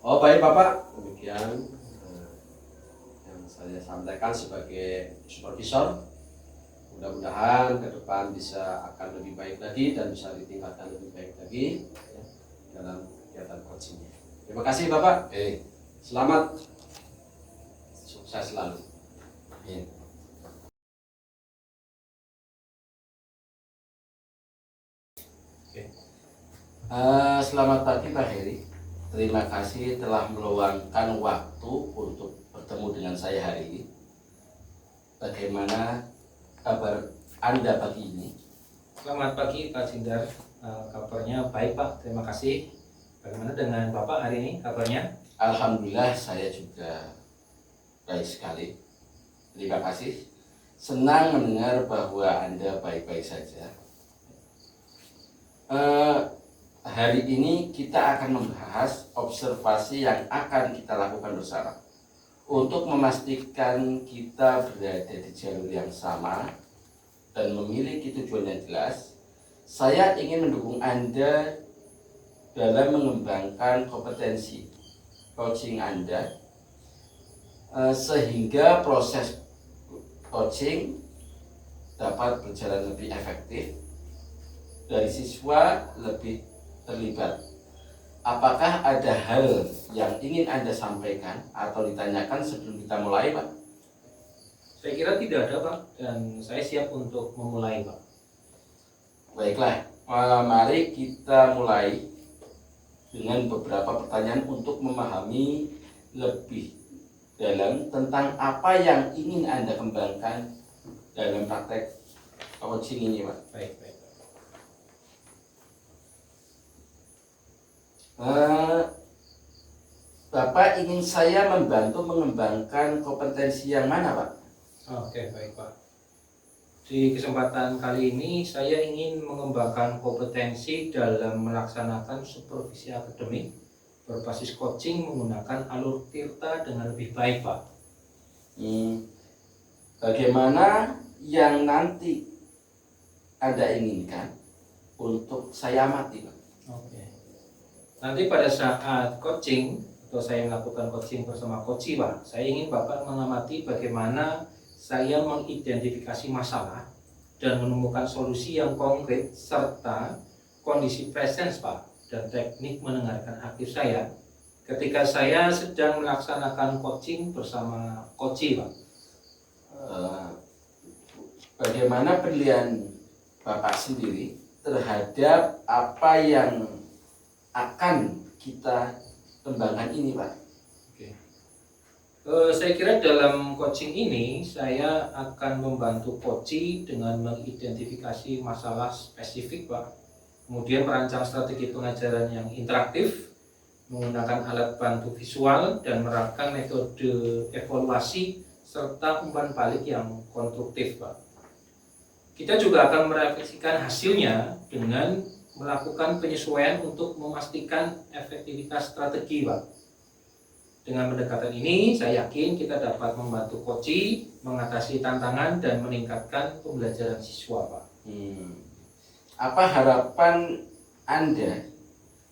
Oh, baik Bapak, demikian yang saya sampaikan sebagai supervisor. Mudah-mudahan ke depan bisa akan lebih baik lagi dan bisa ditingkatkan lebih baik lagi ya, dalam kegiatan coachingnya. Terima kasih Bapak. Selamat sukses selalu. Selamat pagi Pak Heri. Terima kasih telah meluangkan waktu untuk bertemu dengan saya hari ini. Bagaimana kabar Anda pagi ini? Selamat pagi Pak Sindar. Kabarnya baik Pak, terima kasih. Bagaimana dengan Bapak hari ini kabarnya? Alhamdulillah saya juga baik sekali. Terima kasih. Senang mendengar bahwa Anda baik-baik saja. Hari ini kita akan membahas observasi yang akan kita lakukan bersama untuk memastikan kita berada di jalur yang sama dan memiliki tujuan yang jelas. Saya ingin mendukung Anda dalam mengembangkan kompetensi coaching Anda sehingga proses coaching dapat berjalan lebih efektif, dari siswa lebih terlibat. Apakah ada hal yang ingin Anda sampaikan atau ditanyakan sebelum kita mulai, Pak? Saya kira tidak ada Pak, dan saya siap untuk memulai Pak. Baiklah, mari kita mulai dengan beberapa pertanyaan untuk memahami lebih dalam tentang apa yang ingin Anda kembangkan dalam praktek coaching ini, Pak. Baik. Bapak ingin saya membantu mengembangkan kompetensi yang mana, Pak? Oke, baik Pak. Di kesempatan kali ini saya ingin mengembangkan kompetensi dalam melaksanakan supervisi akademik berbasis coaching menggunakan alur Tirta dengan lebih baik, Pak. Bagaimana yang nanti Anda inginkan untuk saya amati, Pak? Oke. Nanti pada saat coaching atau saya melakukan coaching bersama coach, Pak, saya ingin Bapak mengamati bagaimana saya mengidentifikasi masalah dan menemukan solusi yang konkret serta kondisi presence, Pak, dan teknik mendengarkan aktif saya ketika saya sedang melaksanakan coaching bersama coach, Pak. Bagaimana pilihan Bapak sendiri terhadap apa yang akan kita kembangkan ini, Pak? Oke. Saya kira dalam coaching ini saya akan membantu coach dengan mengidentifikasi masalah spesifik, Pak. Kemudian merancang strategi pengajaran yang interaktif, menggunakan alat bantu visual dan menerapkan metode evaluasi serta umpan balik yang konstruktif, Pak. Kita juga akan merefleksikan hasilnya dengan melakukan penyesuaian untuk memastikan efektivitas strategi, Pak. Dengan pendekatan ini, saya yakin kita dapat membantu coach mengatasi tantangan dan meningkatkan pembelajaran siswa, Pak. Apa harapan Anda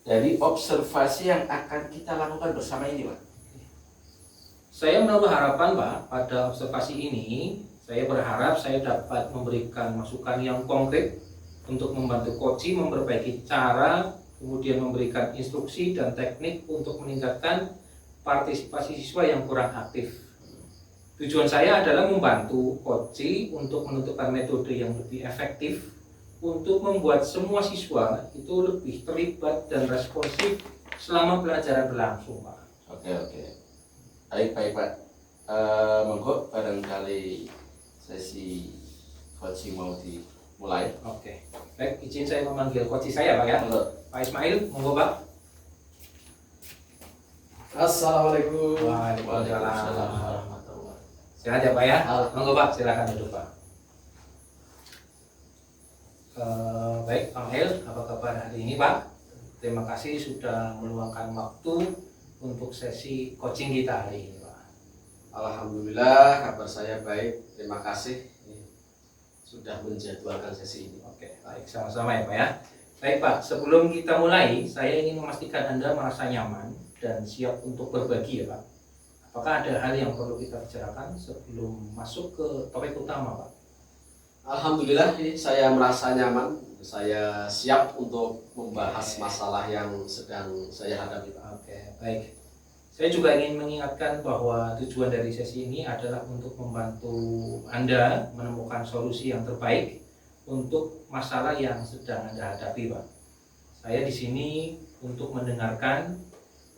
dari observasi yang akan kita lakukan bersama ini, Pak? Saya menaruh harapan, Pak, pada observasi ini. Saya berharap saya dapat memberikan masukan yang konkret untuk membantu coach memperbaiki cara, kemudian memberikan instruksi dan teknik untuk meningkatkan partisipasi siswa yang kurang aktif. Tujuan saya adalah membantu coach untuk menentukan metode yang lebih efektif untuk membuat semua siswa itu lebih terlibat dan responsif selama pelajaran berlangsung, Pak. Oke. Baik, Pak. Monggo barangkali sesi coaching mau dimulai. Oke. Baik, izin saya memanggil coach saya, Pak, ya. Monggo. Pak Ismail, monggo, Pak. Assalamualaikum. Waalaikumsalam. Sehat ya, Pak, ya? Monggo, Pak, silakan duduk, Pak. Baik, Pak Mail, apa kabar hari ini, Pak? Terima kasih sudah meluangkan waktu untuk sesi coaching kita hari ini, Pak. Alhamdulillah, kabar saya baik. Terima kasih sudah menjadwalkan sesi ini. Oke, baik, sama-sama ya, Pak, ya. Baik, Pak, sebelum kita mulai, saya ingin memastikan Anda merasa nyaman dan siap untuk berbagi, ya, Pak. Apakah ada hal yang perlu kita bicarakan sebelum masuk ke topik utama, Pak? Alhamdulillah, saya merasa nyaman. Saya siap untuk membahas masalah yang sedang saya hadapi, Pak. Oke, baik. Saya juga ingin mengingatkan bahwa tujuan dari sesi ini adalah untuk membantu Anda menemukan solusi yang terbaik untuk masalah yang sedang Anda hadapi, Pak. Saya di sini untuk mendengarkan,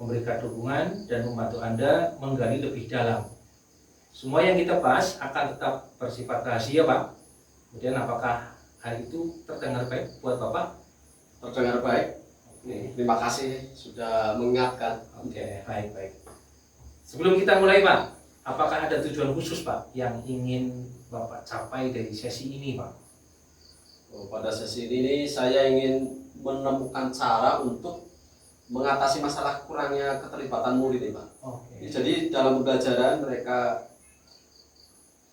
memberikan dukungan, dan membantu Anda menggali lebih dalam. Semua yang kita bahas akan tetap bersifat rahasia, Pak. Kemudian apakah hal itu terdengar baik buat Bapak? Terdengar baik. Terima kasih sudah mengingatkan. Oke, baik. Sebelum kita mulai, Pak, apakah ada tujuan khusus, Pak, yang ingin Bapak capai dari sesi ini, Pak? Pada sesi ini saya ingin menemukan cara untuk mengatasi masalah kurangnya keterlibatan murid, Pak. Oke. Jadi dalam pembelajaran mereka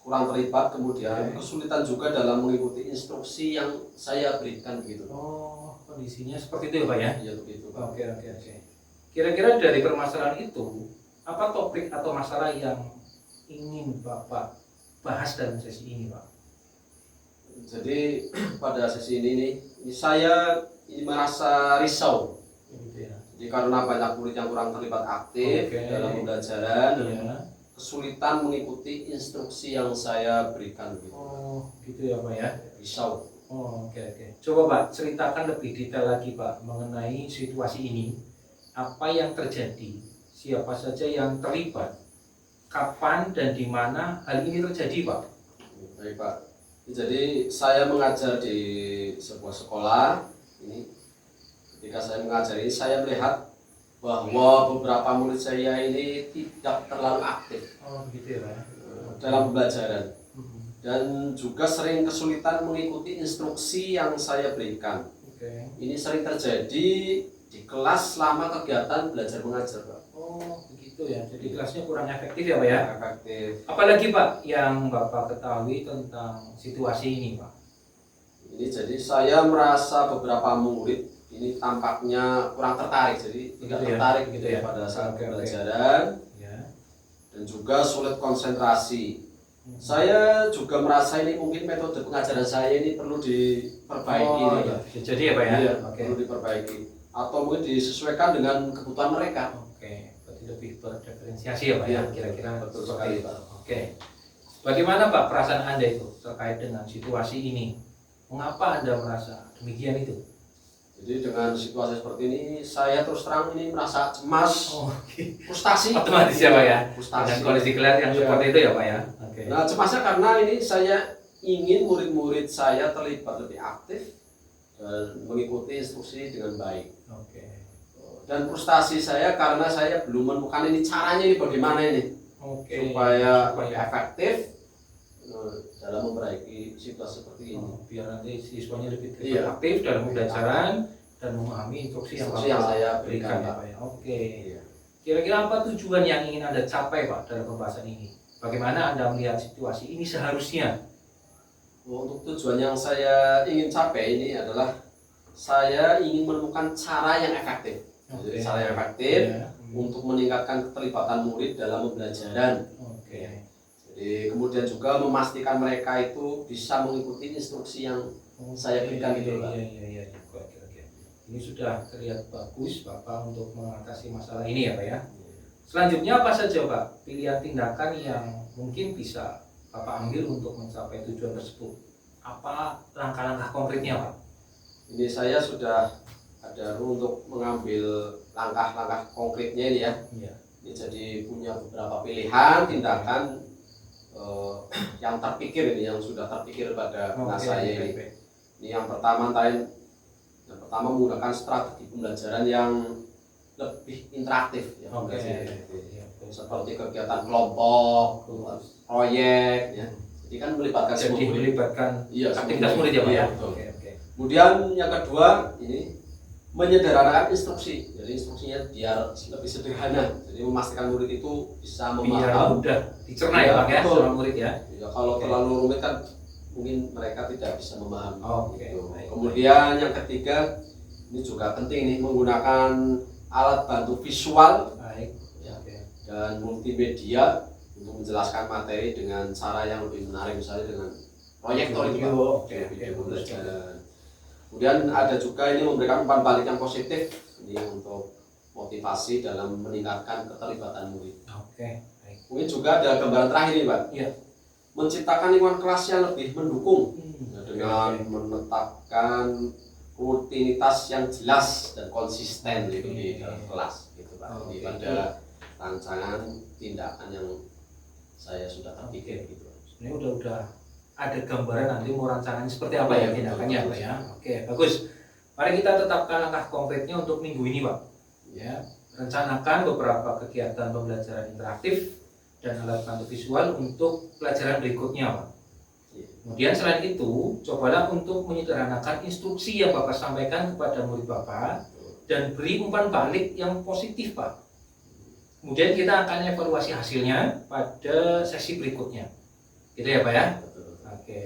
kurang terlibat, kemudian kesulitan juga dalam mengikuti instruksi yang saya berikan begitu. Oh, kondisinya seperti itu ya, Pak, ya? Iya begitu, Pak. Oke. Kira-kira dari permasalahan itu, apa topik atau masalah yang ingin Bapak bahas dalam sesi ini, Pak? Jadi pada sesi ini nih, saya merasa risau. Gitu ya. Jadi karena banyak murid yang kurang terlibat aktif Oke. dalam pembelajaran, dan Iya. kesulitan mengikuti instruksi yang saya berikan begitu. Oh, gitu ya, Pak, ya? Risau. Oh, oke. Coba, Pak, ceritakan lebih detail lagi, Pak, mengenai situasi ini. Apa yang terjadi? Siapa saja yang terlibat? Kapan dan di mana hal ini terjadi, Pak? Baik, Pak. Jadi saya mengajar di sebuah sekolah. Ini ketika saya mengajar ini, saya melihat bahwa beberapa murid saya ini tidak terlalu aktif Oh, gitu ya, Pak, ya? dalam pembelajaran Hmm, dan juga sering kesulitan mengikuti instruksi yang saya berikan. Oke. Ini sering terjadi di kelas selama kegiatan belajar mengajar, Pak. Oh, begitu ya. Jadi kelasnya kurang efektif ya, Pak, ya? Efektif. Apalagi, Pak, yang Bapak ketahui tentang situasi ini, Pak? Ini jadi saya merasa beberapa murid ini tampaknya kurang tertarik, jadi tidak Gitu ya, tertarik gitu gitu ya. pada saat Oke. pembelajaran Ya. dan juga sulit konsentrasi. Saya juga merasa ini mungkin metode pengajaran saya ini perlu diperbaiki. Oh, nih, iya. Pak. Bisa jadi ya, Pak, ya? Iya, Oke. perlu diperbaiki atau mungkin disesuaikan dengan kebutuhan mereka. Oke, berarti lebih berdiferensiasi ya, Pak, ya? Iya, Kira-kira betul seperti sekali, itu. Pak. Oke. Bagaimana, Pak, perasaan Anda itu terkait dengan situasi ini? Mengapa Anda merasa demikian itu? Jadi dengan situasi seperti ini, saya terus terang ini merasa cemas, frustasi. Otomatis ya Pak ya. Frustasi. Dengan kondisi kelas yang Iya. seperti itu ya Pak ya. Oke. Nah, cemasnya karena ini saya ingin murid-murid saya terlibat lebih aktif dan mengikuti instruksi dengan baik. Oke. Dan frustasi saya karena saya belum menemukan ini caranya ini bagaimana ini Oke. supaya efektif dalam memperbaiki situasi seperti ini. Biar nanti siswanya lebih Iya. aktif dalam pembelajaran dan memahami instruksi yang Instruksi yang Bapak saya berikan berikan, ya Pak ya. Oke. Iya. Kira-kira apa tujuan yang ingin Anda capai Pak dalam pembahasan ini? Bagaimana Anda melihat situasi ini seharusnya? Untuk tujuan yang saya ingin capai ini adalah saya ingin menemukan cara yang efektif. Jadi cara yang efektif Ya. untuk meningkatkan keterlibatan murid dalam pembelajaran. Oke. Jadi kemudian juga memastikan mereka itu bisa mengikuti instruksi yang saya berikan gitu, Pak. Iya. Oke. Ini sudah terlihat bagus Bapak untuk mengatasi masalah ini ya Pak ya. Selanjutnya apa saja Pak pilihan tindakan yang mungkin bisa Bapak ambil untuk mencapai tujuan tersebut? Apa langkah-langkah konkretnya Pak? Ini saya sudah ada untuk mengambil langkah-langkah konkretnya ini ya. Iya. Ini jadi punya beberapa pilihan tindakan yang terpikir ini, yang sudah terpikir pada benak saya ini. Ini yang pertama menggunakan strategi pembelajaran yang lebih interaktif ya. Oke. Seperti kegiatan kelompok, proyek ya. Jadi kan melibatkan semua Jadi murid. melibatkan Iya, aktivitas semua murid ya Pak Iya, ya. betul. Oke. Kemudian yang kedua ini menyederhanakan instruksi. Jadi instruksinya biar lebih sederhana. Jadi memastikan murid itu bisa Biar memahami. mudah dicerna ya Pak ya Betul. sama murid ya. Ya, kalau Oke. terlalu rumit kan mungkin mereka tidak bisa memahami. Oke, Gitu. baik. Kemudian yang ketiga ini juga penting nih, menggunakan alat bantu visual Baik. Ya. Oke. dan multimedia untuk menjelaskan materi dengan cara yang lebih menarik, misalnya dengan proyektor itu, Video. Pak. Oke, Video oke. pembelajaran. Kemudian ada juga ini memberikan umpan balik yang positif ini untuk motivasi dalam meningkatkan keterlibatan murid. Oke. Baik. Mungkin juga ada gambaran terakhir nih Pak. Iya. Menciptakan lingkungan kelas yang lebih mendukung ya, dengan Oke. menetapkan rutinitas yang jelas dan konsisten gitu Oke. di dalam kelas gitu Pak. Ini Oke. pada rancangan tindakan yang saya sudah terpikir gitu. Sebenarnya udah ada gambaran nanti mau rancangannya seperti apa ya Betul, tindakannya betul. Pak ya. Oke, bagus. Mari kita tetapkan langkah konkretnya untuk minggu ini Pak. Ya, rencanakan beberapa kegiatan pembelajaran interaktif dan alat bantu visual untuk pelajaran berikutnya Pak. Iya. Kemudian selain itu, cobalah untuk menyederhanakan instruksi yang Bapak sampaikan kepada murid Bapak dan beri umpan balik yang positif Pak. Kemudian kita akan evaluasi hasilnya pada sesi berikutnya. Gitu ya Pak ya? Betul. Oke.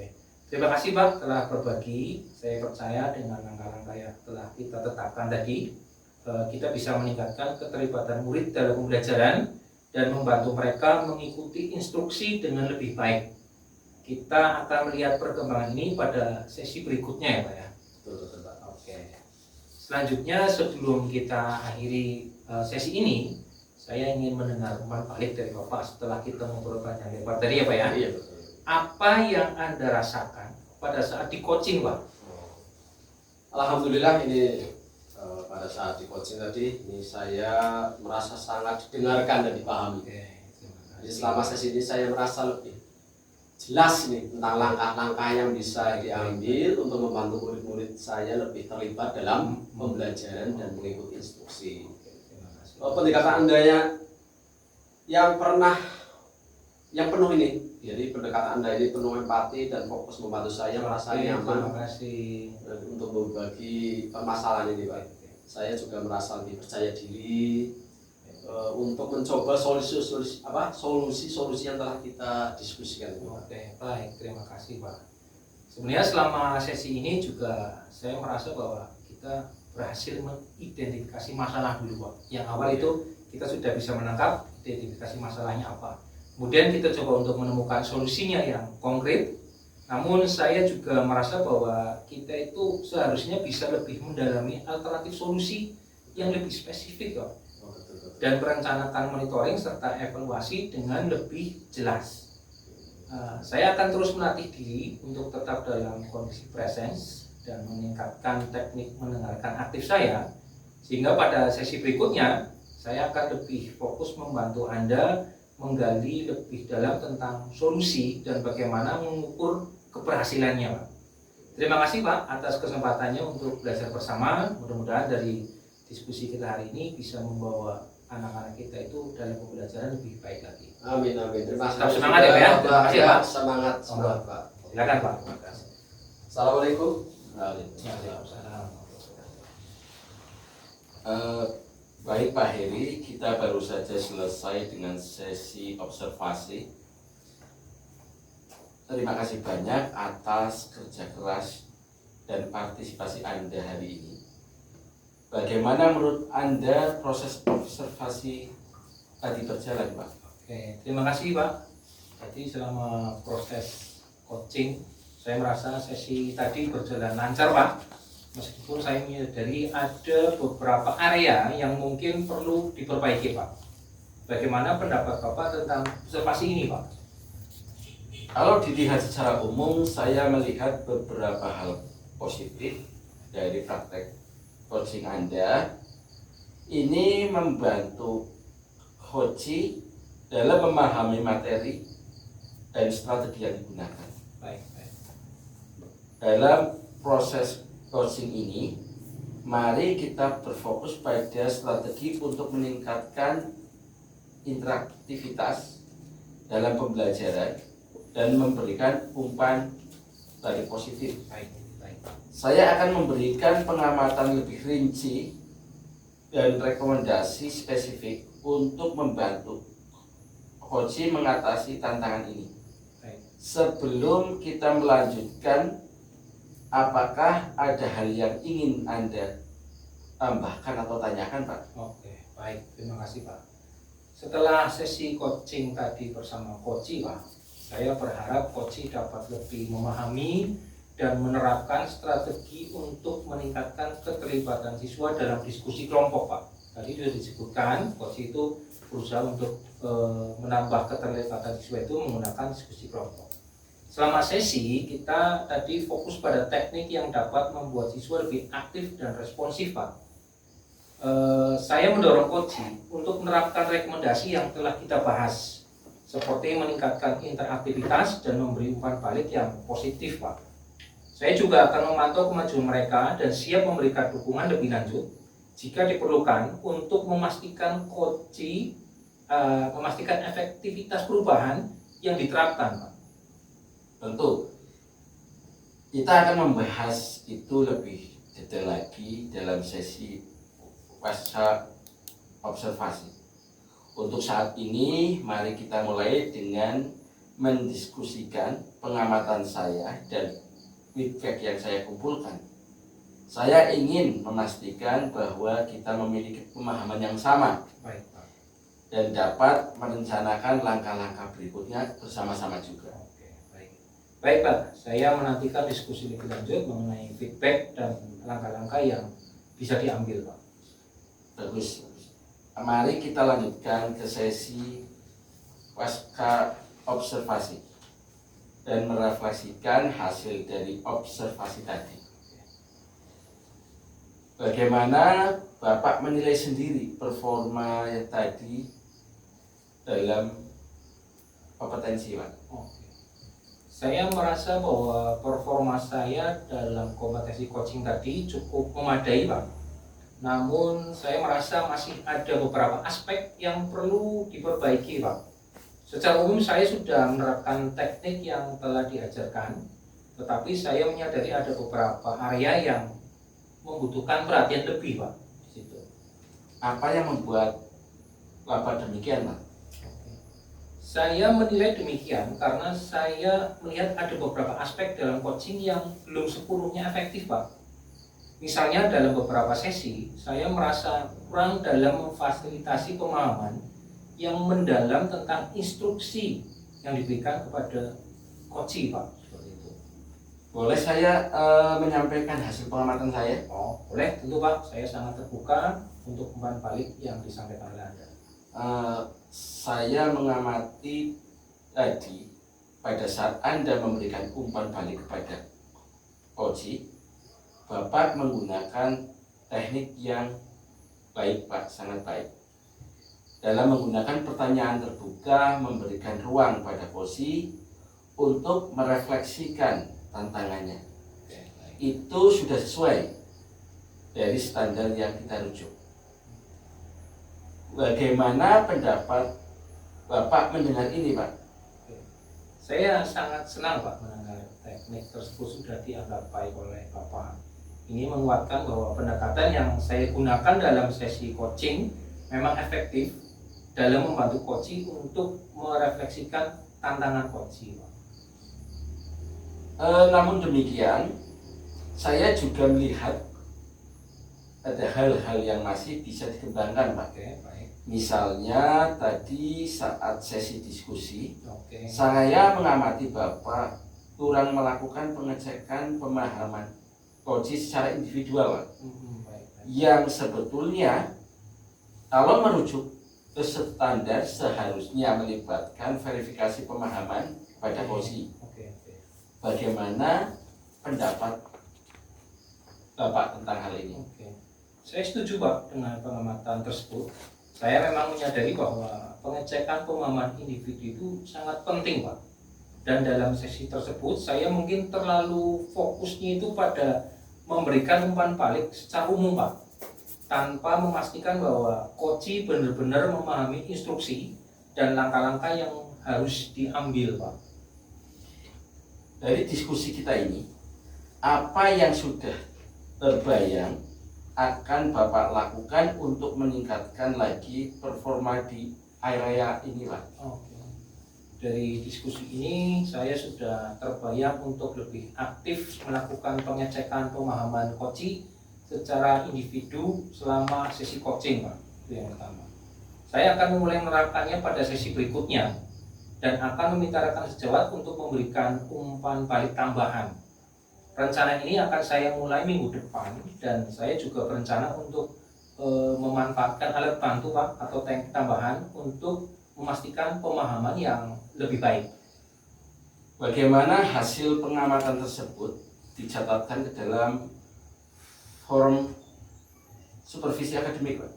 Terima kasih Pak telah berbagi. Saya percaya dengan langkah-langkah yang telah kita tetapkan tadi, kita bisa meningkatkan keterlibatan murid dalam pembelajaran dan membantu mereka mengikuti instruksi dengan lebih baik. Kita akan melihat perkembangan ini pada sesi berikutnya ya Pak ya. Betul, Pak. Oke. Selanjutnya sebelum kita akhiri sesi ini, saya ingin mendengar umpan balik dari Bapak setelah kita ngobrol panjang lebar tadi ya Pak ya. Iya betul. Apa yang Anda rasakan pada saat di coaching Pak? Alhamdulillah ini pada saat di coaching tadi ini saya merasa sangat didengarkan dan dipahami. Jadi selama sesi ini saya merasa lebih jelas nih tentang langkah-langkah yang bisa diambil untuk membantu murid-murid saya lebih terlibat dalam pembelajaran dan mengikuti instruksi. Pendekatan Anda yang penuh ini, jadi pendekatan Anda ini penuh empati dan fokus membantu saya merasa Terima nyaman kasih. untuk berbagi permasalahan ini Pak. Saya juga merasa lebih percaya diri untuk mencoba solusi-solusi yang telah kita diskusikan. Oke, baik, terima kasih Pak. Sebenarnya selama sesi ini juga saya merasa bahwa kita berhasil mengidentifikasi masalah dulu Pak. Yang awal itu kita sudah bisa menangkap identifikasi masalahnya apa. Kemudian kita coba untuk menemukan solusinya yang konkret. Namun saya juga merasa bahwa kita itu seharusnya bisa lebih mendalami alternatif solusi yang lebih spesifik Pak. Dan merencanakan monitoring serta evaluasi dengan lebih jelas. Saya akan terus melatih diri untuk tetap dalam kondisi presence dan meningkatkan teknik mendengarkan aktif saya, sehingga pada sesi berikutnya saya akan lebih fokus membantu Anda menggali lebih dalam tentang solusi dan bagaimana mengukur keberhasilannya, Pak. Terima kasih, Pak, atas kesempatannya untuk belajar bersama. Mudah-mudahan dari diskusi kita hari ini bisa membawa anak-anak kita itu dalam pembelajaran lebih baik lagi. Amin, amin. Terima Tetap kasih. semangat ya, Pak, ya. Terima kasih, Pak. Semangat semua, Pak. Silakan, Pak. Terima kasih. Assalamualaikum. Waalaikumsalam. Baik Pak Heri, kita baru saja selesai dengan sesi observasi. Terima kasih banyak atas kerja keras dan partisipasi Anda hari ini. Bagaimana menurut Anda proses observasi tadi berjalan, Pak? Oke, terima kasih, Pak. Tadi selama proses coaching, saya merasa sesi tadi berjalan lancar, Pak. Meskipun saya menyadari ada beberapa area yang mungkin perlu diperbaiki, Pak. Bagaimana pendapat Bapak tentang observasi ini, Pak? Kalau dilihat secara umum, saya melihat beberapa hal positif dari praktek coaching Anda. Ini membantu coach dalam memahami materi dan strategi yang digunakan. Baik, baik. Dalam proses coaching ini, mari kita berfokus pada strategi untuk meningkatkan interaktivitas dalam pembelajaran dan memberikan umpan balik positif. Baik, baik. Saya akan memberikan pengamatan lebih rinci dan rekomendasi spesifik untuk membantu coach mengatasi tantangan ini. Baik. Sebelum kita melanjutkan, apakah ada hal yang ingin Anda tambahkan atau tanyakan, Pak? Oke, baik. Terima kasih, Pak. Setelah sesi coaching tadi bersama coach, Pak, saya berharap coach dapat lebih memahami dan menerapkan strategi untuk meningkatkan keterlibatan siswa dalam diskusi kelompok, Pak. Tadi sudah disebutkan, coach itu berusaha untuk menambah keterlibatan siswa itu menggunakan diskusi kelompok. Selama sesi, kita tadi fokus pada teknik yang dapat membuat siswa lebih aktif dan responsif, Pak. Saya mendorong coach untuk menerapkan rekomendasi yang telah kita bahas, seperti meningkatkan interaktivitas dan memberi umpan balik yang positif, Pak. Saya juga akan memantau kemajuan mereka dan siap memberikan dukungan lebih lanjut jika diperlukan untuk memastikan coach memastikan efektivitas perubahan yang diterapkan, Pak. Tentu, kita akan membahas itu lebih detail lagi dalam sesi pasca observasi. Untuk saat ini, mari kita mulai dengan mendiskusikan pengamatan saya dan feedback yang saya kumpulkan. Saya ingin memastikan bahwa kita memiliki pemahaman yang sama. Baik, Pak. Dan dapat merencanakan langkah-langkah berikutnya bersama-sama juga. Oke, baik. Baik, Pak. Saya menantikan diskusi lebih lanjut mengenai feedback dan langkah-langkah yang bisa diambil, Pak. Bagus. Mari kita lanjutkan ke sesi pasca observasi dan merefleksikan hasil dari observasi tadi. Bagaimana Bapak menilai sendiri performa yang tadi dalam kompetensi, Pak? Oke. Saya merasa bahwa performa saya dalam kompetensi coaching tadi cukup memadai, Pak. Namun saya merasa masih ada beberapa aspek yang perlu diperbaiki, Pak. Secara umum saya sudah menerapkan teknik yang telah diajarkan, tetapi saya menyadari ada beberapa area yang membutuhkan perhatian lebih, Pak. Di situ. Apa yang membuat Bapak demikian, Pak? Saya menilai demikian karena saya melihat ada beberapa aspek dalam coaching yang belum sepenuhnya efektif, Pak. Misalnya dalam beberapa sesi, saya merasa kurang dalam memfasilitasi pemahaman yang mendalam tentang instruksi yang diberikan kepada coach, Pak. Seperti itu. Boleh saya menyampaikan hasil pengamatan saya? Oh, boleh, tentu, Pak. Saya sangat terbuka untuk umpan balik yang disampaikan oleh Anda. Saya mengamati tadi pada saat Anda memberikan umpan balik kepada coach, Bapak menggunakan teknik yang baik Pak, sangat baik. Dalam menggunakan pertanyaan terbuka, memberikan ruang pada Koci untuk merefleksikan tantangannya. Itu sudah sesuai dari standar yang kita rujuk. Bagaimana pendapat Bapak mendengar ini Pak? Saya sangat senang Pak mendengar teknik tersebut sudah dianggap baik oleh Bapak. Ini menguatkan bahwa pendekatan yang saya gunakan dalam sesi coaching memang efektif dalam membantu Koci untuk merefleksikan tantangan Koci. Namun demikian, saya juga melihat ada hal-hal yang masih bisa dikembangkan Pak. Oke, baik. Misalnya tadi saat sesi diskusi, Oke. saya mengamati Bapak kurang melakukan pengecekan pemahaman Koci secara individual Pak. Baik, baik. Yang sebetulnya kalau merujuk ke standar seharusnya melibatkan verifikasi pemahaman pada Koci. Oke, oke. Bagaimana pendapat Bapak tentang hal ini? Oke. Saya setuju Pak dengan pengamatan tersebut. Saya memang menyadari bahwa pengecekan pemahaman individu itu sangat penting Pak. Dan dalam sesi tersebut saya mungkin terlalu fokusnya itu pada memberikan umpan balik secara umum Pak, tanpa memastikan bahwa Koci benar-benar memahami instruksi dan langkah-langkah yang harus diambil Pak. Dari diskusi kita ini, apa yang sudah terbayang akan Bapak lakukan untuk meningkatkan lagi performa di area ini Pak? Oke. Dari diskusi ini saya sudah terbayang untuk lebih aktif melakukan pengecekan pemahaman Koci secara individu selama sesi coaching Pak. Itu yang pertama. Saya akan mulai menerapkannya pada sesi berikutnya dan akan meminta rekan sejawat untuk memberikan umpan balik tambahan. Rencana ini akan saya mulai minggu depan dan saya juga berencana untuk memanfaatkan alat bantu Pak atau tank tambahan untuk memastikan pemahaman yang lebih baik. Bagaimana hasil pengamatan tersebut dicatatkan ke dalam forum supervisi akademik Pak?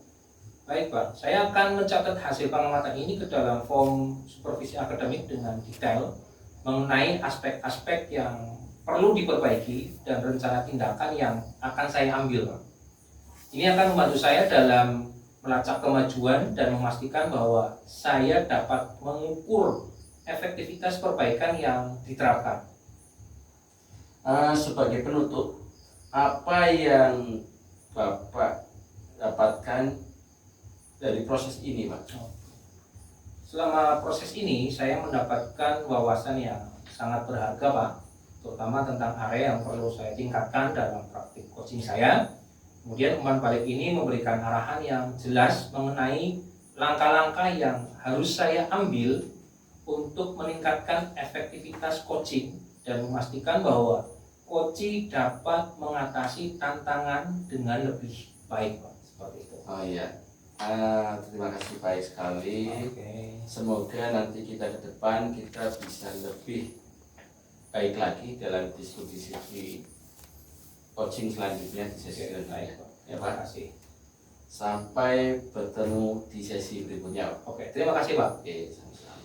Baik Pak, saya akan mencatat hasil pengamatan ini ke dalam form supervisi akademik dengan detail mengenai aspek-aspek yang perlu diperbaiki dan rencana tindakan yang akan saya ambil Pak. Ini akan membantu saya dalam melacak kemajuan dan memastikan bahwa saya dapat mengukur efektivitas perbaikan yang diterapkan. Sebagai penutup, apa yang Bapak dapatkan dari proses ini Pak? Selama proses ini saya mendapatkan wawasan yang sangat berharga Pak, terutama tentang area yang perlu saya tingkatkan dalam praktik coaching saya. Kemudian umpan balik ini memberikan arahan yang jelas mengenai langkah-langkah yang harus saya ambil untuk meningkatkan efektivitas coaching dan memastikan bahwa Koci dapat mengatasi tantangan dengan lebih baik Pak. Seperti itu. Oh iya, terima kasih baik sekali. Oke. Semoga nanti kita ke depan kita bisa lebih baik lagi dalam diskusi coaching selanjutnya di sesi Oke, selanjutnya. baik Pak. Ya Terima Pak. kasih. Sampai bertemu di sesi berikutnya Pak. Oke, terima kasih Pak. Oke, sama-sama.